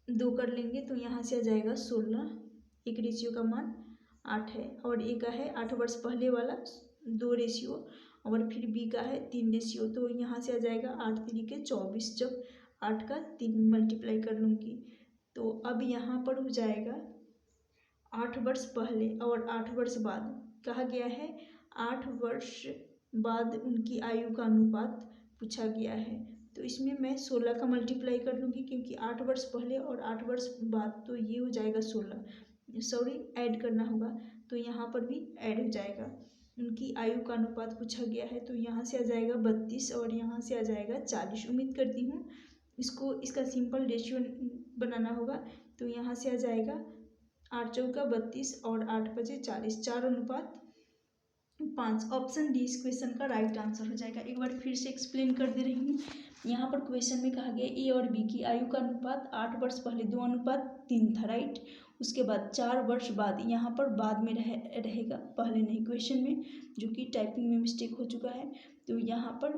2 कर लेंगे तो यहाँ से आ जाएगा 16। 1 रेशियो का मान 8 है और ए का है 8 वर्ष पहले वाला 2 रेशियो और फिर बी का है 3 रेशियो, तो यहाँ से आ जाएगा 8 × 3 = 24। जब 8 का 3 मल्टीप्लाई कर लूँगी तो अब यहाँ पर हो जाएगा 8 वर्ष पहले और 8 वर्ष बाद। कहा गया है 8 वर्ष बाद उनकी आयु का अनुपात पूछा गया है, तो इसमें मैं 16 का मल्टीप्लाई कर लूँगी क्योंकि 8 वर्ष पहले और 8 वर्ष बाद, तो ये हो जाएगा 16, सॉरी ऐड करना होगा, तो यहाँ पर भी ऐड हो जाएगा। उनकी आयु का अनुपात पूछा गया है तो यहाँ से आ जाएगा 32 और यहाँ से आ जाएगा 40। उम्मीद करती हूँ इसका सिंपल रेशियो बनाना होगा, तो यहाँ से आ जाएगा 8 चौका 32 और 8 बजे 40, 4:5। ऑप्शन डी इस क्वेश्चन का राइट आंसर हो जाएगा। एक बार फिर से एक्सप्लेन कर दे रही हूँ। यहाँ पर क्वेश्चन में कहा गया ए और बी की आयु का अनुपात 8 वर्ष पहले 2:3 था, राइट। उसके बाद 4 वर्ष बाद, यहाँ पर बाद में रहेगा, पहले नहीं क्वेश्चन में, जो कि टाइपिंग में मिस्टेक हो चुका है। तो यहाँ पर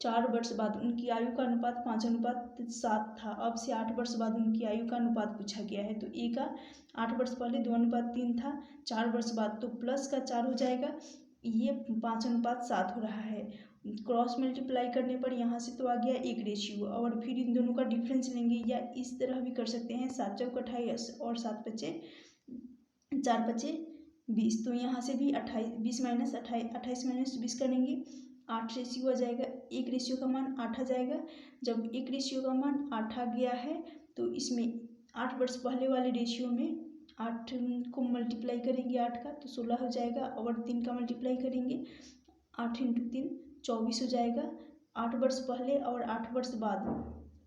4 वर्ष बाद उनकी आयु का अनुपात 5:7 था। अब से 8 वर्ष बाद उनकी आयु का अनुपात पूछा गया है, तो ए का 8 वर्ष पहले 2:3 था, 4 वर्ष बाद तो प्लस का 4 हो जाएगा, ये 5:7 हो रहा है क्रॉस मल्टीप्लाई करने पर यहाँ से तो आ गया 1 और फिर इन दोनों का डिफरेंस लेंगे, या इस तरह भी कर सकते हैं 7 चौक 28 और 7 पचे 4 पचे 20, तो यहाँ से भी 28 20 माइनस 28 माइनस 20 करेंगे 8 रेशियो आ जाएगा, 1 रेशियो का मान 8 आ जाएगा। जब 1 रेशियो का मान 8 आ गया है तो इसमें 8 वर्ष पहले वाले रेशियो में 8 को मल्टीप्लाई करेंगे 8 का तो 16 हो जाएगा, और 3 का मल्टीप्लाई करेंगे 8 × 3 24 हो जाएगा। 8 वर्ष पहले और 8 वर्ष बाद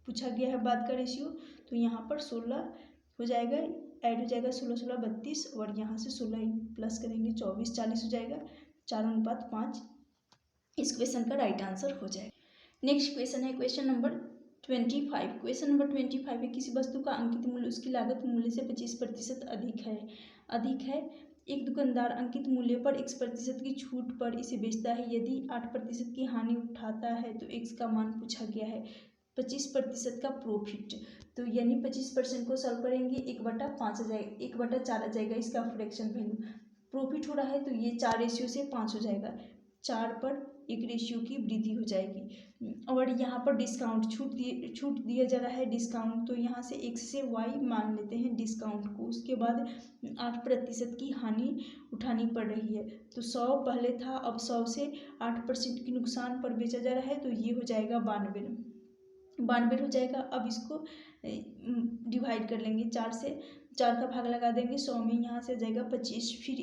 पूछा गया है बाद का रेशियो, तो यहाँ पर 16 हो जाएगा, ऐड हो जाएगा 16 16 32, और यहाँ से 16 प्लस करेंगे 24 40 हो जाएगा, 4:5 इस क्वेश्चन का राइट आंसर हो जाएगा। नेक्स्ट क्वेश्चन है क्वेश्चन नंबर 25। क्वेश्चन नंबर 25 है, किसी वस्तु का अंकित मूल्य उसकी लागत मूल्य से 25% अधिक है। एक दुकानदार अंकित मूल्य पर x% की छूट पर इसे बेचता है। यदि 8% की हानि उठाता है तो x का मान पूछा गया है। 25% का प्रॉफिट, तो यानी 25% को सॉल्व करेंगे 1/5 आ जाएगा, 1/4 आ जाएगा इसका फ्रैक्शन वैल्यू। प्रॉफिट हो रहा है तो ये 4 रेशियो से 5 हो जाएगा, 4 पर 1 रेशियो की वृद्धि हो जाएगी। और यहाँ पर डिस्काउंट छूट दिया जा रहा है डिस्काउंट, तो यहाँ से x से y मान लेते हैं डिस्काउंट को। उसके बाद 8% की हानि उठानी पड़ रही है, तो 100 पहले था, अब 100 से 8% की नुकसान पर बेचा जा रहा है, तो ये हो जाएगा 92 हो जाएगा। अब इसको डिवाइड कर लेंगे, 4 से 4 का भाग लगा देंगे 100 में, यहाँ से आ जाएगा 25, फिर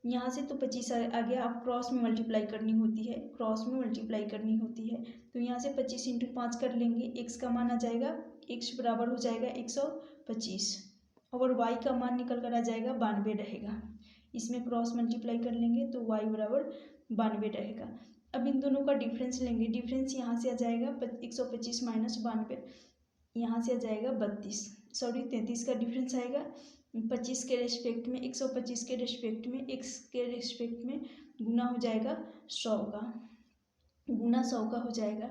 यहाँ से तो 25 आ गया। अब क्रॉस में मल्टीप्लाई करनी होती है, तो यहाँ से 25 × 5 कर लेंगे, x का मान आ जाएगा, x बराबर हो जाएगा 125, और y का मान निकल कर आ जाएगा 92 रहेगा। इसमें क्रॉस मल्टीप्लाई कर लेंगे तो y बराबर 92 रहेगा। अब इन दोनों का डिफरेंस लेंगे, डिफरेंस यहाँ से आ जाएगा 125 माइनस 92, यहाँ से आ जाएगा 33 का डिफरेंस आएगा। 25 के रेस्पेक्ट में 125 के रेस्पेक्ट में x के रेस्पेक्ट में गुना हो जाएगा 100 का, गुना 100 का हो जाएगा।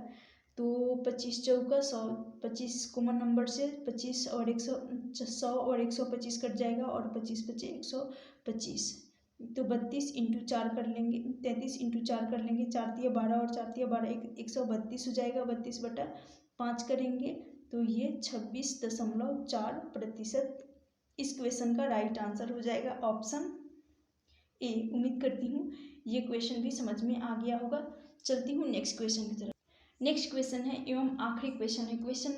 तो 25 चौका 100, 25 कॉमन नंबर से 25 और 100 और 125 कट जाएगा, और 25 बचे 125, तो 32 × 4 कर लेंगे, 33 × 4 कर लेंगे, 4 × 12 और 4 × 12 132 हो जाएगा, 32/5 करेंगे तो ये 26.4% इस क्वेश्चन का राइट आंसर हो जाएगा, ऑप्शन ए। उम्मीद करती हूँ ये क्वेश्चन भी समझ में आ गया होगा। चलती हूँ नेक्स्ट क्वेश्चन की तरफ। नेक्स्ट क्वेश्चन है एवं आखिरी क्वेश्चन है, क्वेश्चन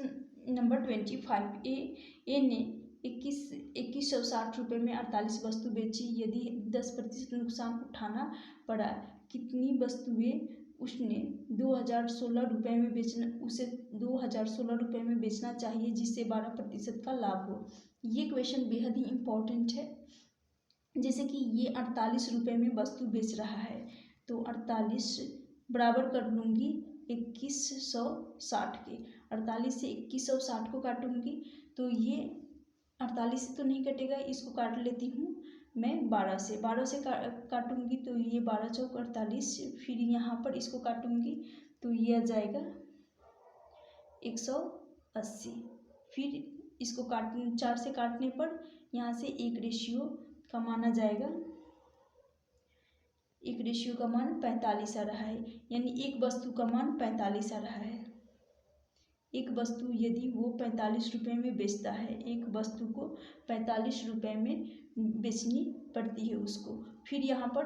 नंबर 25। ए ने 2160 रुपये में 48 वस्तु बेची। यदि 10% नुकसान उठाना पड़ा, कितनी वस्तुएं उसने 2016 रुपये में बेचना चाहिए जिससे 12% का लाभ हो। ये क्वेश्चन बेहद ही इम्पोर्टेंट है। जैसे कि ये 48 रुपये में वस्तु बेच रहा है, तो 48 बराबर कर लूँगी 2160 के, 48 से 2160 को काटूँगी तो ये 48 से तो नहीं कटेगा, इसको काट लेती हूँ मैं 12 से काटूँगी तो ये 12 चौक 48, फिर यहाँ पर इसको काटूँगी तो ये आ जाएगा 180, फिर इसको 4 से काटने पर यहाँ से 1 रेशियो का मान आ जाएगा, 1 रेशियो का मान 45 आ रहा है, यानी एक वस्तु का मान 45 आ रहा है। एक वस्तु यदि वो 45 रुपये में बेचता है, एक वस्तु को 45 रुपये में बेचनी पड़ती है उसको। फिर यहाँ पर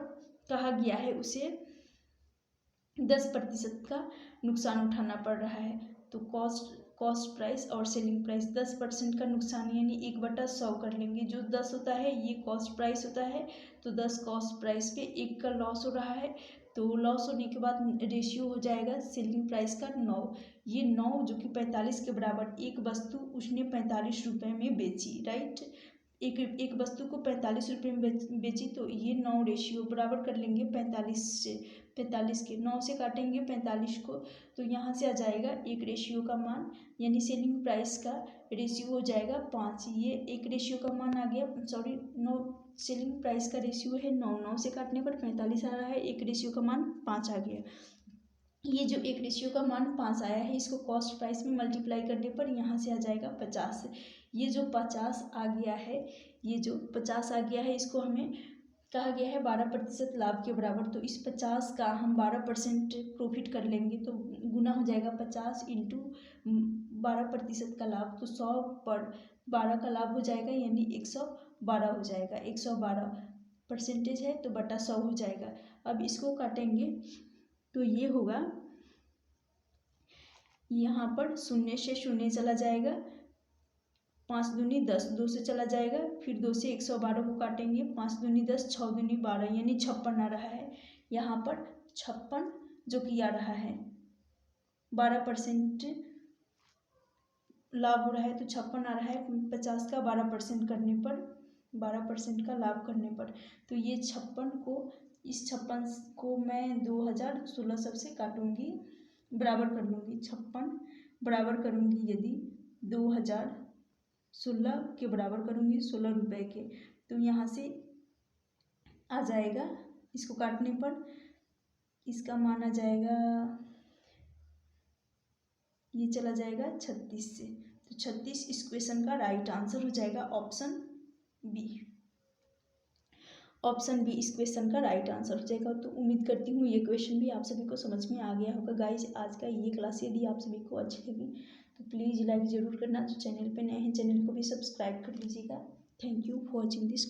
कहा गया है उसे 10% का नुकसान उठाना पड़ रहा है, तो कॉस्ट प्राइस और सेलिंग प्राइस 10% का नुकसान यानी 1/100 कर लेंगे। जो 10 होता है ये कॉस्ट प्राइस होता है, तो 10 कॉस्ट प्राइस पे 1 का लॉस हो रहा है, तो लॉस होने के बाद रेशियो हो जाएगा सेलिंग प्राइस का 9। ये 9 जो कि 45 के बराबर, एक वस्तु उसने 45 रुपये में बेची, राइट। एक वस्तु को 45 रुपये में बेची, तो ये 9 रेशियो बराबर कर लेंगे 45 के 9 से काटेंगे 45 को, तो यहाँ से आ जाएगा 1 रेशियो का मान, यानी सेलिंग प्राइस का रेशियो हो जाएगा 5। ये 1 रेशियो का मान आ गया, 9 सेलिंग प्राइस का रेशियो है 9 से काटने पर 45 आ रहा है, 1 रेशियो का मान 5 आ गया। ये जो 1 रेशियो का मान 5 आया है, इसको कॉस्ट प्राइस में मल्टीप्लाई करने पर यहाँ से आ जाएगा 50। ये जो 50 आ गया है, इसको हमें कहा गया है 12% लाभ के बराबर। तो इस 50 का हम 12% प्रॉफिट कर लेंगे तो गुना हो जाएगा 50 इंटू 12% का लाभ, तो 100 पर 12 का लाभ हो जाएगा, यानी 112 हो जाएगा। 112% है तो बटा 100 हो जाएगा। अब इसको काटेंगे तो ये होगा, यहाँ पर शून्य से शून्य चला जाएगा, 5 दूनी 10, 2 से चला जाएगा, फिर 2 से 112 को काटेंगे, 5 दूनी 10, 6 दूनी 12, यानी 56 आ रहा है। यहाँ पर 56 जो कि आ रहा है, 12% लाभ हो रहा है तो 56 आ रहा है 50 का 12% करने पर, 12% का लाभ करने पर। तो ये 56 को, इस 56 को मैं 2016 सबसे काटूंगी, बराबर कर लूँगी। 56 बराबर करूँगी यदि 2016 के बराबर करूँगी 16 रुपये के, तो यहाँ से आ जाएगा, इसको काटने पर इसका मान आ जाएगा, ये चला जाएगा 36 से, तो 36 इस क्वेश्चन का राइट आंसर हो जाएगा ऑप्शन बी। ऑप्शन बी इस क्वेश्चन का राइट आंसर हो जाएगा। तो उम्मीद करती हूँ ये क्वेश्चन भी आप सभी को समझ में आ गया होगा। गाइज आज का ये क्लास यदि आप सभी को अच्छी लगी तो प्लीज़ लाइक ज़रूर करना, जो चैनल पे नए हैं चैनल को भी सब्सक्राइब कर लीजिएगा। Thank you for watching this.